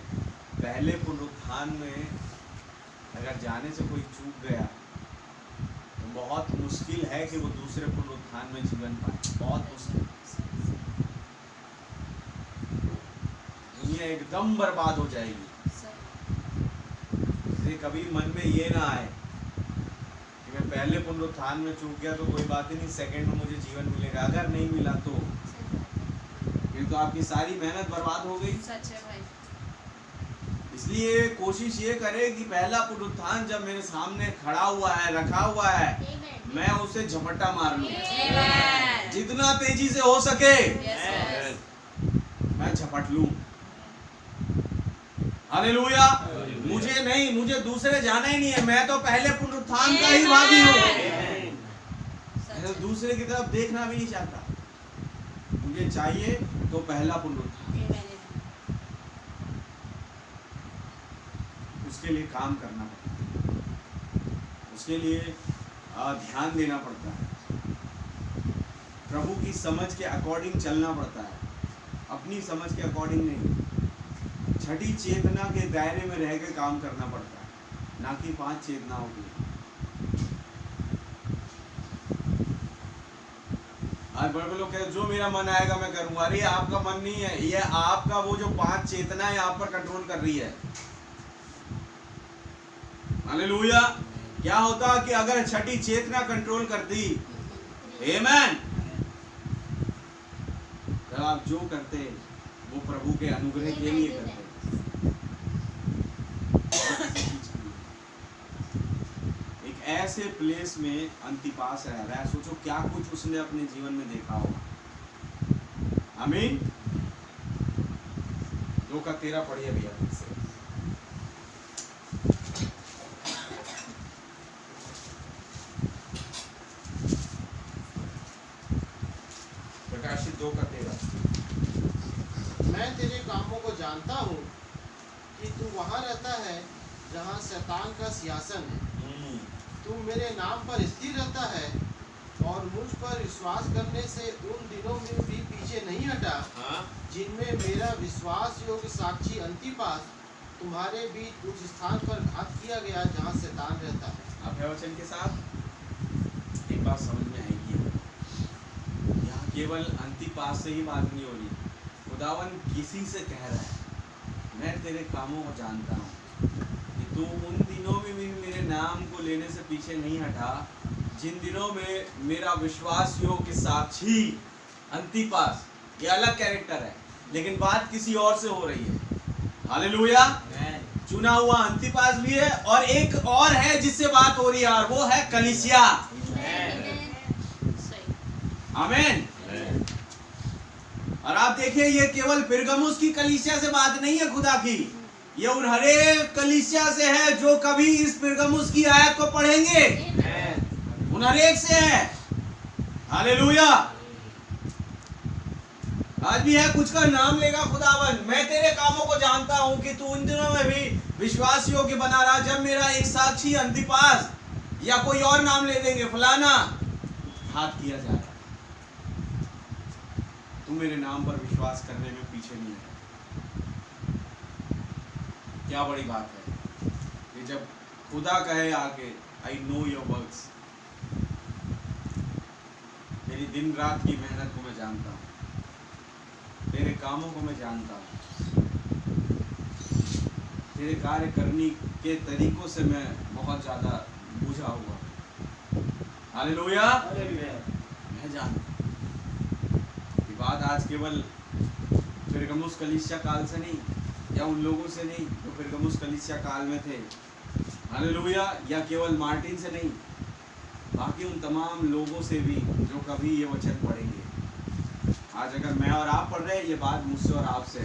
पहले पुनरुत्थान में अगर जाने से कोई चूक गया तो बहुत मुश्किल है कि वो दूसरे पुनरुत्थान में जीवन पाए। बहुत मुश्किल। दुनिया एकदम बर्बाद हो जाएगी। कभी मन में ये ना आए कि मैं पहले पुनरुत्थान में चूक गया तो कोई बात ही नहीं, सेकंड में मुझे जीवन मिलेगा। अगर नहीं मिला तो फिर तो आपकी सारी मेहनत बर्बाद हो गई। सच है भाई। इसलिए कोशिश ये करे कि पहला पुनरुत्थान जब मेरे सामने खड़ा हुआ है, रखा हुआ है, मैं उसे झपट्टा मार लूं, जितना तेजी से हो सके मैं झपट लूं। हालेलुया। मुझे नहीं, मुझे दूसरे जाना ही नहीं है, मैं तो पहले पुनरुत्थान का ही भागी हूँ। मैं दूसरे की तरफ देखना भी नहीं चाहता। मुझे चाहिए तो पहला पुनरुत्थान। उसके लिए काम करना पड़ता है, उसके लिए ध्यान देना पड़ता है, प्रभु की समझ के अकॉर्डिंग चलना पड़ता है, अपनी समझ के अकॉर्डिंग नहीं। छठी चेतना के दायरे में रह के काम करना पड़ता है, ना कि 5 चेतनाओं की। आज बड़े लोग कहते जो मेरा मन आएगा मैं करूंगा। अरे आपका मन नहीं है, ये आपका वो जो 5 चेतनाएं आप पर कंट्रोल कर रही है। हालेलुया। क्या होता कि अगर छठी चेतना कंट्रोल करती, आमीन, तब आप जो करते वो प्रभु के अनुग्रह के लिए करते। एक ऐसे प्लेस में अंतिपास रह रहा है, सोचो क्या कुछ उसने अपने जीवन में देखा होगा। आमीन। 2:13 पढ़िए भैया। प्रकाशित 2:13। मैं तेरे कामों को जानता हूँ कि तू वहाँ रहता है जहाँ शैतान का सिंहासन है। तू मेरे नाम पर स्थिर रहता है और मुझ पर विश्वास करने से उन दिनों में भी पीछे नहीं हटा, जिनमें मेरा विश्वास योग्य साक्षी अंतिपास तुम्हारे बीच उस स्थान पर घात किया गया जहाँ शैतान रहता है। आप वचन के साथ एक बात समझ में आएगी, यहाँ केवल अंतिपास से ही बात नहीं हो रही। खुदावन किसी से कह रहा है, मैं तेरे कामों को जानता हूँ कि तू उन दिनों में भी मेरे नाम को लेने से पीछे नहीं हटा, जिन दिनों में मेरा विश्वास योग्य साक्षी अंतिपास, ये अलग कैरेक्टर है, लेकिन बात किसी और से हो रही है। हालेलुया। चुना हुआ अंतिपास भी है और एक और है जिससे बात हो रही है, और वो है कलीसिया। आमीन। और आप देखिए, ये केवल पिरगमुस की कलीसिया से बात नहीं है खुदा की, ये उन हरेक कलीसिया से है जो कभी इस पिरगमुस की आयत को पढ़ेंगे। उन हरेक से है। हालेलुया। आज भी है, कुछ का नाम लेगा खुदावन। मैं तेरे कामों को जानता हूं कि तू उन दिनों में भी विश्वास योग्य बना रहा, जब मेरा एक साक्षी अंतिपास या कोई और नाम ले देंगे, फलाना घात किया जा रहा है। तू मेरे नाम पर विश्वास करने में पीछे नहीं है। क्या बड़ी बात है कि जब खुदा कहे आके, आई नो योर वर्क्स, तेरी दिन रात की मेहनत को मैं जानता हूँ, तेरे कामों को मैं जानता हूँ, तेरे कार्य करने के तरीकों से मैं बहुत ज्यादा बुझा हुआ। हालेलुया। मैं जानता हूँ। ये बात आज केवल फिरगमुस कलीसिया काल से नहीं, या उन लोगों से नहीं जो फिरगमुस कलीसिया काल में थे, हालेलुया, या केवल मार्टिन से नहीं, बाकी उन तमाम लोगों से भी जो कभी ये वचन पढ़ेंगे। आज अगर मैं और आप पढ़ रहे हैं, ये बात मुझसे और आपसे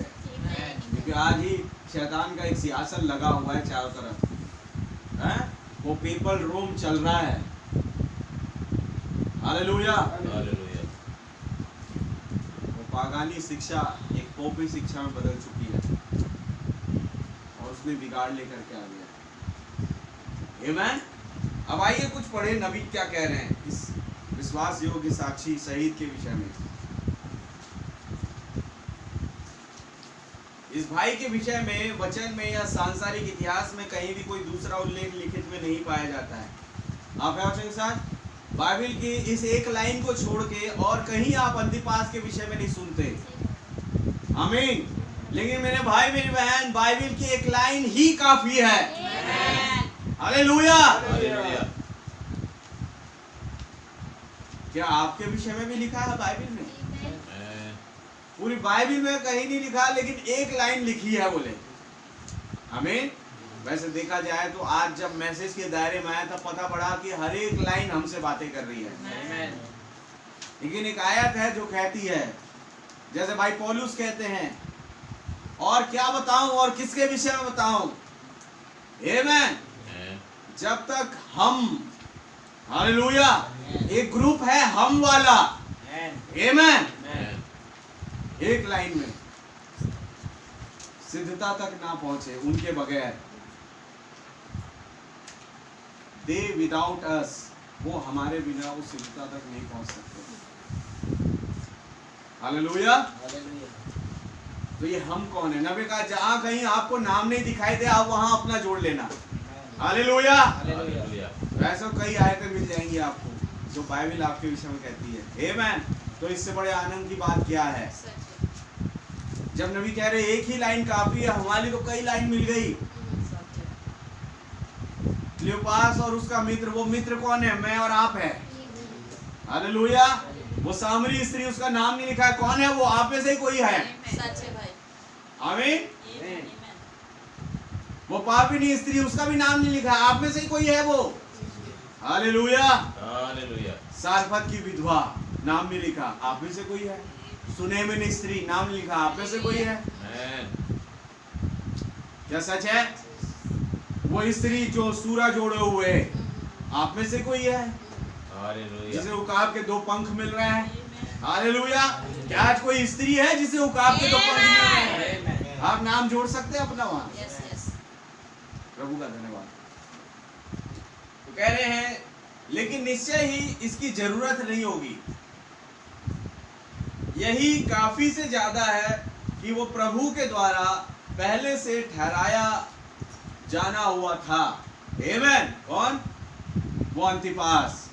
है, क्योंकि आज ही शैतान का एक सियासन लगा हुआ है चारों तरफ, है? वो पीपल रोम चल रहा है। हालेलुया। वो पागानी शिक्षा एक पोपी शिक्षा में बदल चुकी है और उसने बिगाड़ लेकर के आ गया। आमीन। अब आइए कुछ पढ़े, नबी क्या कह रहे हैं इस विश्वास योग्य साक्षी शहीद के विषय में। इस भाई के विषय में वचन में या सांसारिक इतिहास में कहीं भी कोई दूसरा उल्लेख लिखित में नहीं पाया जाता है। आप है वचन के साथ बाइबल की इस एक लाइन को छोड़ के और कहीं आप अंतिपास के विषय में नहीं सुनते। आमीन। लेकिन मेरे भाई मेरी बहन, बाइबल की एक लाइन ही काफी है। हालेलुया। क्या आपके विषय में भी लिखा है बाइबल में? पूरी बाइबल में कहीं नहीं लिखा, लेकिन एक लाइन लिखी है, बोले आमीन। वैसे देखा जाए तो आज जब मैसेज के दायरे में आया तब पता पड़ा कि हर एक लाइन हमसे बातें कर रही है। लेकिन एक आयत है जो कहती है, जैसे भाई पौलुस कहते हैं, और क्या बताऊं और किसके विषय में बताऊं? आमीन। जब तक हम, हालेलुया, एक ग्रुप है हम वाला, आमीन, एक लाइन में सिद्धता तक ना पहुंचे उनके बगैर, दे विदाउट अस, वो हमारे बिना उस सिद्धता तक नहीं पहुंच सकते। हालेलुया। तो ये हम कौन है? नबी का जहां कहीं आपको नाम नहीं दिखाई दे, आप वहां अपना जोड़ लेना। हालेलुया। वैसे कई आयतें मिल जाएंगी आपको जो बाइबल आपके विषय में कहती है। आमीन। तो इससे बड़े आनंद की बात क्या है जब नबी कह रहे एक ही लाइन काफी है, हमारी तो कई लाइन मिल गई। क्लियोपास और उसका मित्र, वो मित्र कौन है? मैं और आप है। हालेलुया। वो सामरी स्त्री, उसका नाम नहीं लिखा है, कौन है वो? आप में से ही कोई है। आमीन। वो पापिनी स्त्री, उसका भी नाम नहीं लिखा, आप में से ही कोई है वो। हालेलुया। सारफत की विधवा, नाम नहीं लिखा, आप में से कोई है। सुनेमिन स्त्री, नाम नहीं लिखा, आप में से कोई है। क्या सच है? वो स्त्री जो सूरा जोड़े हुए, आप में से कोई है जिसे उकाब के दो पंख मिल रहे हैं। हालेलुया। क्या आज कोई स्त्री है जिसे उकाब के दो पंख मिल रहे हैं? आप नाम जोड़ सकते हैं अपना वहां। प्रभु का धन्यवाद। तो कह रहे हैं लेकिन निश्चय ही इसकी जरूरत नहीं होगी, यही काफी से ज्यादा है कि वो प्रभु के द्वारा पहले से ठहराया जाना हुआ था। आमीन। कौन? वो अंतिपास।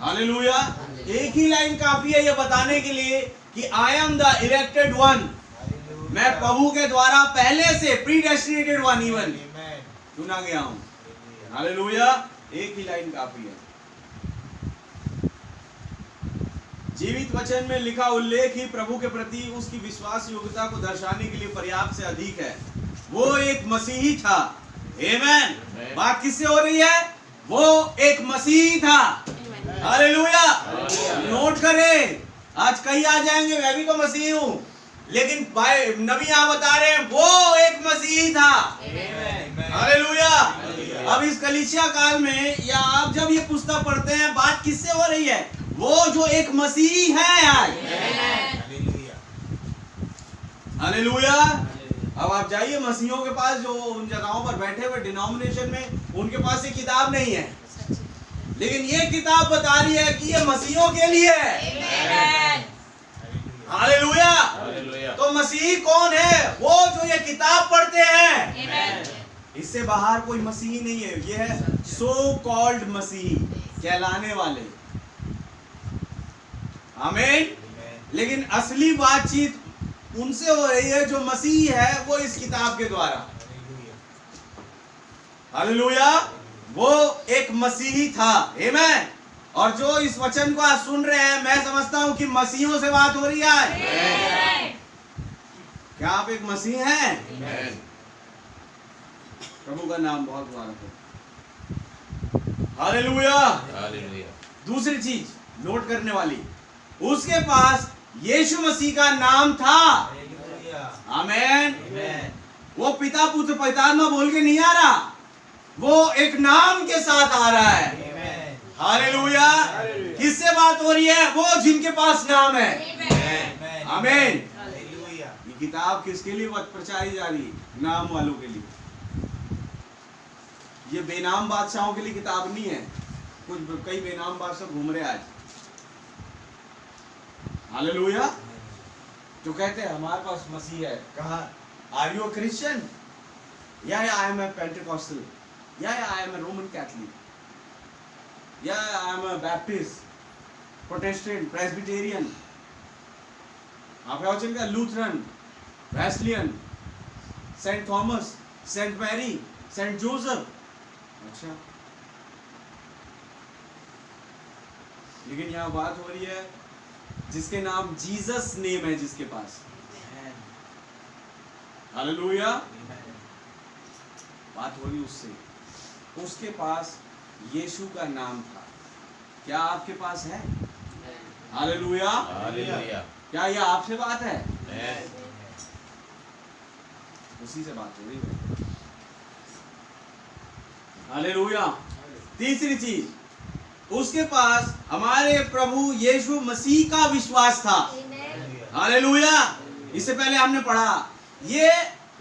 हालेलुया। एक ही लाइन काफी है ये बताने के लिए कि I am the elected one, मैं प्रभु के द्वारा पहले से प्रीडेस्टिनेटेड वन, इवन चुना गया हूं। हालेलुया। एक ही लाइन काफी है। जीवित वचन में लिखा उल्लेख ही प्रभु के प्रति उसकी विश्वास योग्यता को दर्शाने के लिए पर्याप्त से अधिक है। वो एक मसीही था। आमीन। बात किससे हो रही है? वो एक मसीही था। हालेलुया। नोट करें, आज कई आ जाएंगे मैं भी तो मसीही हूं, लेकिन भाई नबी यहां बता रहे हैं वो एक मसीही था। हालेलुया। अब इस कलीसिया काल में या आप जब ये पुस्तक पढ़ते हैं, बात किससे हो रही है? वो जो एक मसीही है आज। हालेलुया। अब आप जाइए मसीहों के पास जो उन जगहों पर बैठे हुए डिनोमिनेशन में, उनके पास ये किताब नहीं है, लेकिन ये किताब बता रही है कि ये मसीहों के लिए है। हालेलुया। तो मसीही कौन है? वो जो ये किताब पढ़ते हैं। इससे बाहर कोई मसीही नहीं है। ये है सो कॉल्ड मसीही, कहलाने वाले। आमीन। लेकिन असली बातचीत उनसे हो रही है जो मसीह है, वो इस किताब के द्वारा। हालेलुया। वो एक मसीही था। आमीन। और जो इस वचन को आज सुन रहे हैं, मैं समझता हूं कि मसीहों से बात हो रही है। क्या आप एक मसीह हैं? प्रभु का नाम बहुत मुबारक हो। हालेलुया। दूसरी चीज नोट करने वाली, उसके पास यीशु मसीह का नाम था। आमीन। वो पिता पुत्र पवित्रात्मा बोल के नहीं आ रहा, वो एक नाम के साथ आ रहा है। हालेलुया। किससे बात हो रही है? वो जिनके पास नाम है। आमीन। ये किताब किसके लिए प्रचारी जा रही है? नाम वालों के लिए। ये बेनाम बादशाहों के लिए किताब नहीं है। कुछ कई बेनाम बादशाह घूम रहे आज। हालेलुया। जो कहते हैं हमारे पास मसीह है। कहा? Are you a Christian? या आई एम अ पेंटेकोस्टल, या I am a Roman Catholic, या I am a Baptist, Protestant, Presbyterian, आप वचन का Lutheran, Wesleyan, Saint Thomas, Saint Mary, Saint Joseph. अच्छा, लेकिन यहाँ बात हो रही है जिसके नाम जीसस नेम है, जिसके पास। हालेलुया। बात हो रही उससे, उसके पास यीशु का नाम था। क्या आपके पास है? हालेलुया। क्या यह आपसे बात है? उसी से बात हो रही है। हालेलुया। तीसरी चीज, उसके पास हमारे प्रभु यीशु मसीह का विश्वास था। हालेलुया। इससे पहले हमने पढ़ा, ये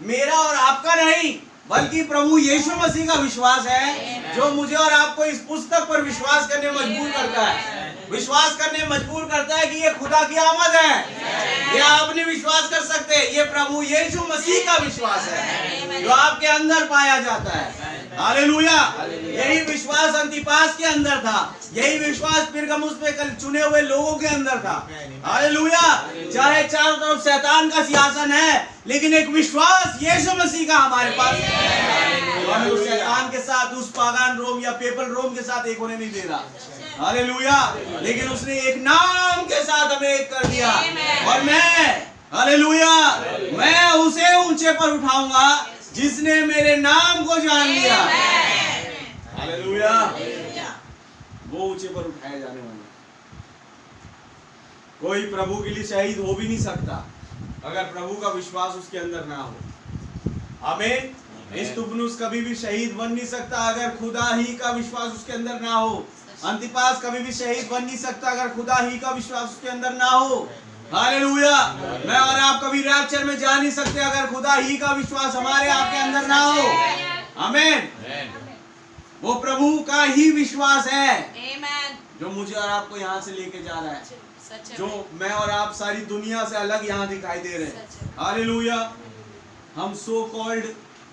मेरा और आपका नहीं, बल्कि प्रभु यीशु मसीह का विश्वास है, जो मुझे और आपको इस पुस्तक पर विश्वास करने मजबूर करता है। विश्वास करने मजबूर करता है कि ये खुदा की आमद है। ये आप नहीं विश्वास कर सकते, ये प्रभु यीशु मसीह का विश्वास है जो आपके अंदर पाया जाता है। हालेलुया। यही विश्वास अंतिपास के अंदर था, यही विश्वास पिरगमुस पे कल चुने हुए लोगों के अंदर था। हालेलुया। चाहे चारों तरफ शैतान का सिंहासन है, लेकिन एक विश्वास यीशु मसीह का हमारे पास है। हमें उस शैतान के साथ, उस पागान रोम या पेपल रोम के साथ एक होने नहीं दे रहा। हालेलुया। लेकिन उसने एक नाम के साथ हमें एक कर दिया, और हालेलुया, मैं उसे ऊंचे पर उठाऊंगा जिसने मेरे नाम को जान लिया। हालेलुया। वो ऊंचे पर उठाया जाने वाला। कोई प्रभु के लिए शहीद हो भी नहीं सकता अगर प्रभु का विश्वास उसके अंदर ना हो। आमीन। इस्तुबनुस कभी भी शहीद बन नहीं सकता अगर खुदा ही का विश्वास उसके अंदर ना हो। अंतिपास कभी भी शहीद बन नहीं सकता अगर खुदा ही का विश्वास उसके अंदर ना हो। हालेलुया। मैं और आप कभी रैप्चर में जा नहीं सकते अगर खुदा ही का विश्वास हमारे आपके अंदर ना हो। आमीन। वो प्रभु का ही विश्वास है जो मुझे और आपको यहाँ से लेके जा रहा है, जो मैं और आप सारी दुनिया से अलग यहाँ दिखाई दे रहे हैं। हालेलुया। हम सो कॉल्ड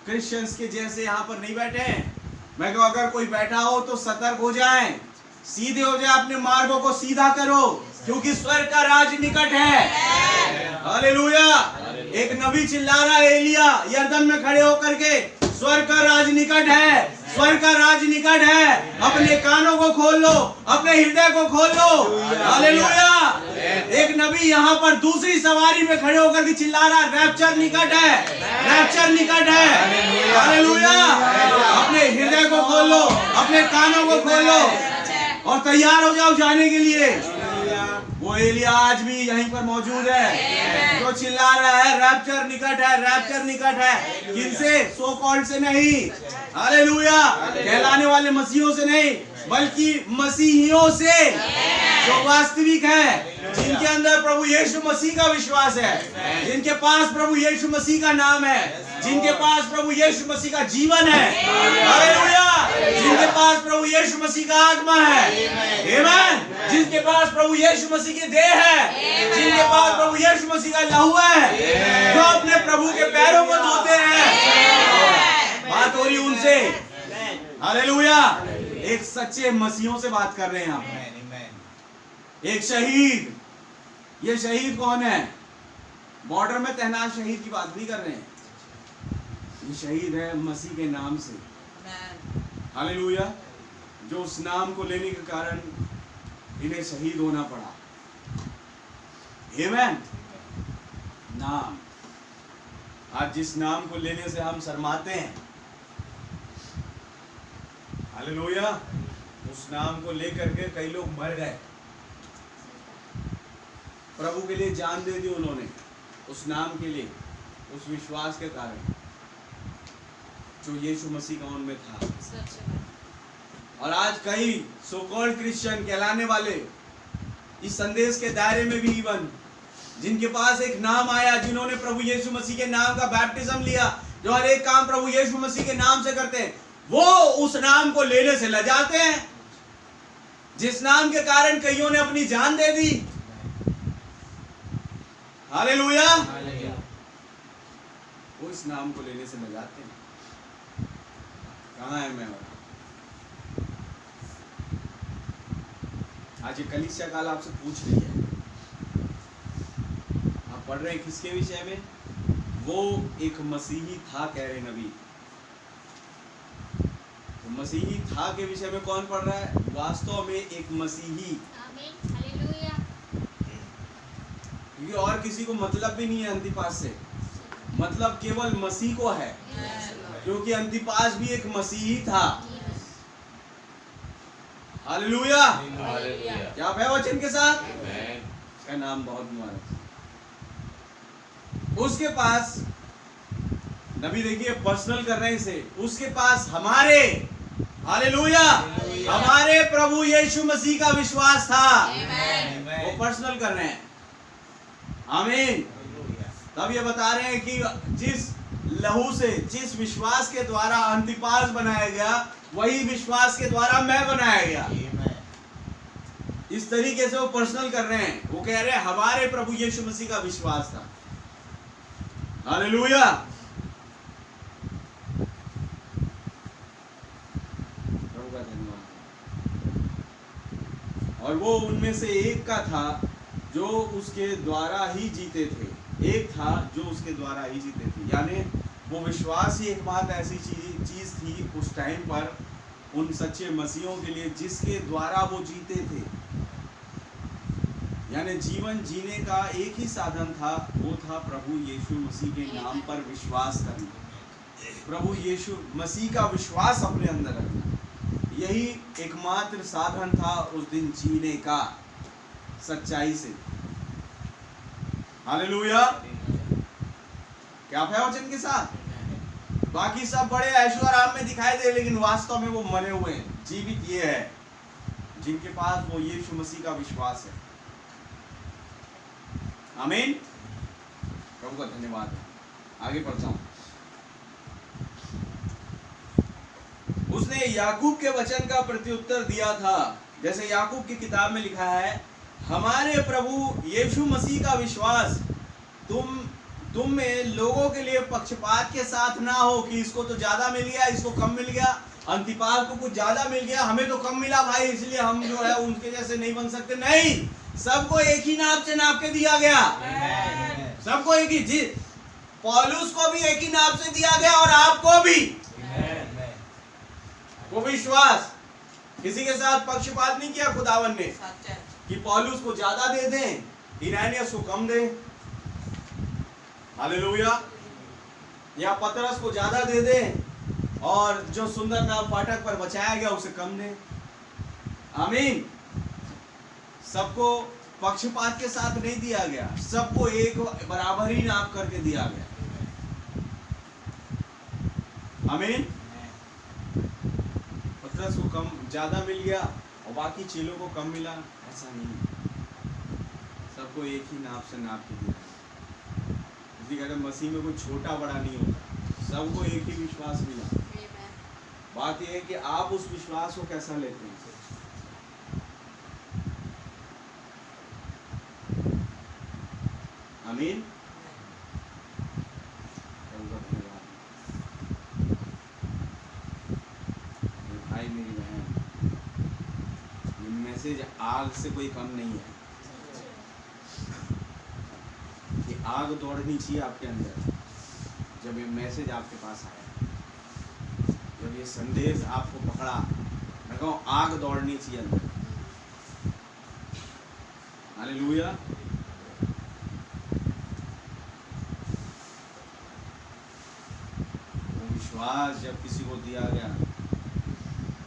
क्रिश्चियंस के जैसे यहाँ पर नहीं बैठे हैं। मैं कहूँ अगर कोई बैठा हो तो सतर्क हो जाएं, सीधे हो जाए, अपने मार्गों को सीधा करो, क्योंकि स्वर्ग का राज निकट है। हालेलुया। एक नबी चिल्ला रहा है, एलिया यरदन में खड़े होकर के, स्वर्ग का राज निकट है, स्वर्ग का राज निकट है। अपने कानों को खोल लो, अपने हृदय को खोल लो। हालेलुया। एक नबी यहाँ पर दूसरी सवारी में खड़े होकर के चिल्ला रहा है, रैप्चर निकट है, रैप्चर निकट है। हालेलुया। अपने हृदय को खोल लो, अपने कानों को खोल लो और तैयार हो जाओ जाने के लिए। वो एलिया आज भी यहीं पर मौजूद है जो चिल्ला रहा है, रैप्चर निकट है, रैप्चर निकट है। किनसे? सो कॉल्ड से नहीं। हालेलुया। कहलाने वाले मसीहों से नहीं, बल्कि मसीहियों से जो वास्तविक है, जिनके जिनके अंदर प्रभु यीशु मसीह का विश्वास है, जिनके पास प्रभु यीशु मसीह का नाम है, जिनके पास प्रभु यीशु मसीह का जीवन है, हालेलुया, जिनके पास प्रभु यीशु मसीह का आत्मा है, आमीन, जिनके पास प्रभु यीशु मसीह की देह है, जिनके पास प्रभु यीशु मसीह का लहू है, जो अपने प्रभु के पैरों को धोते हैं। बात हो रही उनसे, हालेलुया। एक सच्चे मसीहों से बात कर रहे हैं हम। एक शहीद, ये शहीद कौन है? बॉर्डर में तैनात शहीद की बात नहीं कर रहे हैं, ये शहीद है मसीह के नाम से, हालेलुया, जो उस नाम को लेने के कारण इन्हें शहीद होना पड़ा। आमीन। नाम, आज जिस नाम को लेने से हम शर्माते हैं, हालेलुया, उस नाम को लेकर के कई लोग मर गए। प्रभु के लिए जान दे दी उन्होंने, उस नाम के लिए, उस विश्वास के कारण जो यीशु मसीह का उनमें था। और आज कई सो कॉल्ड क्रिश्चियन कहलाने वाले इस संदेश के दायरे में भी इवन जिनके पास एक नाम आया, जिन्होंने प्रभु यीशु मसीह के नाम का बैप्टिज्म लिया, जो हर एक काम प्रभु यीशु मसीह के नाम से करते हैं, वो उस नाम को लेने से लजाते हैं, जिस नाम के कारण कईयों ने अपनी जान दे दी। हालेलुया, वो इस नाम को लेने से लजाते हैं। कहाँ है मैं? आज ये कलीसिया काल आपसे पूछ रही है, आप पढ़ रहे हैं किसके विषय में? वो एक मसीही था, कह रहे नबी। तो मसीही था के विषय में कौन पढ़ रहा है? वास्तव में एक मसीही। आमीन, हालेलुया। क्योंकि और किसी को मतलब भी नहीं है अंतिपास से, मतलब केवल मसीह को है, क्योंकि अंतिपास भी एक मसीही था। हालेलुया, क्या आप है वचन के साथ? उसका नाम बहुत मुबारक। उसके पास नबी, देखिए पर्सनल कर रहे हैं इसे, उसके पास हमारे, हालेलुया, हमारे प्रभु यीशु मसीह का विश्वास था। वो पर्सनल कर रहे हैं, आमीन। तब ये बता रहे हैं कि जिस लहू से, जिस विश्वास के द्वारा अंतिपास बनाया गया, वही विश्वास के द्वारा मैं बनाया गया। इस तरीके से वो पर्सनल कर रहे हैं। वो कह रहे हैं हमारे प्रभु यीशु मसीह का विश्वास था। हालेलुया, प्रभु का धन्यवाद। और वो उनमें से एक का था जो उसके द्वारा ही जीते थे, एक था जो उसके द्वारा ही जीते थे। यानी वो विश्वास ही एकमात्र ऐसी चीज थी उस टाइम पर उन सच्चे मसीहों के लिए, जिसके द्वारा वो जीते थे। यानी जीवन जीने का एक ही साधन था, वो था प्रभु यीशु मसीह के नाम पर विश्वास करना, प्रभु यीशु मसीह का विश्वास अपने अंदर रखना। यही एकमात्र साधन था उस दिन जीने का, सच्चाई से। हालेलुया, क्या है वचन के साथ? बाकी सब बड़े ऐशो आराम में दिखाई दे, लेकिन वास्तव में वो मरे हुए हैं। जीवित ये है जिनके पास वो यीशु मसीह का विश्वास है। आमीन, प्रभु का धन्यवाद है। आगे पढ़ता हूं। उसने याकूब के वचन का प्रत्युत्तर दिया था, जैसे याकूब की किताब में लिखा है, हमारे प्रभु यीशु मसीह का विश्वास तुम में लोगों के लिए पक्षपात के साथ ना हो कि इसको तो ज्यादा मिल गया, इसको कम मिल गया, अंतिपास को कुछ ज्यादा मिल गया, हमें तो कम मिला भाई, इसलिए हम जो है उनके जैसे नहीं बन सकते। नहीं, सबको एक ही नाप से नाप के दिया गया। सबको एक ही, जी पौलुस को भी एक ही नाप से दिया गया और आपको भी। वो विश्वास, किसी के साथ पक्षपात नहीं किया खुदावन ने कि पौलुस को ज्यादा दे दें, इरेनियस को कम दें, हालेलुया, या पतरस को ज्यादा दे दें और जो सुंदर नाम फाटक पर बचाया गया उसे कम दें। आमीन। सबको पक्षपात के साथ नहीं दिया गया, सबको एक बराबर ही नाप करके दिया गया। आमीन। पतरस को कम ज्यादा मिल गया और बाकी चेलों को कम मिला, ऐसा नहीं, सब सबको एक ही नाप से नाप के दिया है। इसलिए कहते हैं मसीह में कोई छोटा बड़ा नहीं होता, सबको एक ही विश्वास मिला। बात यह है कि आप उस विश्वास को कैसा लेते हैं। आमीन। मेरे भाई मेरी बहन, ये मैसेज आग से कोई कम नहीं है। ये आग दौड़नी चाहिए आपके अंदर जब ये मैसेज आपके पास आया, जब ये संदेश आपको पकड़ा। मैं कहूँ आग दौड़नी चाहिए अंदर। हालेलुया। विश्वास जब किसी को दिया गया,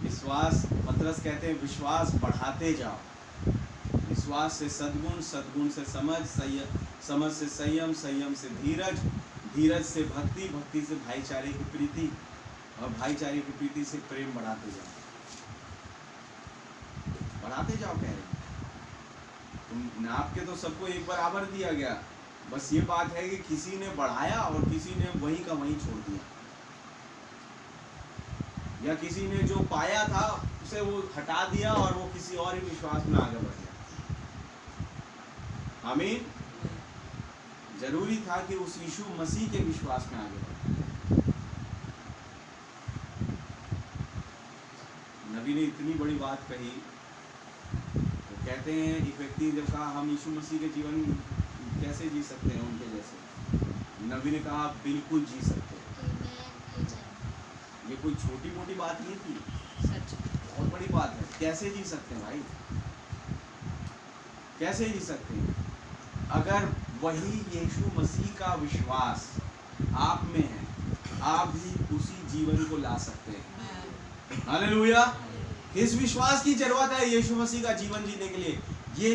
विश्वास पतरस कहते हैं विश्वास बढ़ाते जाओ। विश्वास से सद्गुण, सद्गुण से समझ, समझ से संयम, संयम से धीरज, धीरज से भक्ति, भक्ति से भाईचारे की प्रीति, और भाईचारे की प्रीति से प्रेम बढ़ाते जाओ। बढ़ाते जाओ कह रहे। तुम नाप के तो सबको एक बराबर दिया गया, बस ये बात है कि किसी ने बढ़ाया और किसी ने वहीं का वहीं छोड़ दिया, या किसी ने जो पाया था उसे वो हटा दिया और वो किसी और ही विश्वास में आगे बढ़ गया। आमीन। जरूरी था कि उस यीशु मसीह के विश्वास में आगे बढ़े। नबी ने इतनी बड़ी बात कही, वो कहते हैं एक व्यक्ति जब कहा हम यीशु मसीह के जीवन कैसे जी सकते हैं उनके जैसे, नबी ने कहा बिल्कुल जी सकते हैं। ये कोई छोटी मोटी बात नहीं थी, सच बहुत बड़ी बात है। कैसे जी सकते हैं भाई, कैसे जी सकते हैं? अगर वही यीशु मसीह का विश्वास आप में है, आप भी उसी जीवन को ला सकते हैं। हालेलुया। किस विश्वास की जरूरत है यीशु मसीह का जीवन जीने के लिए?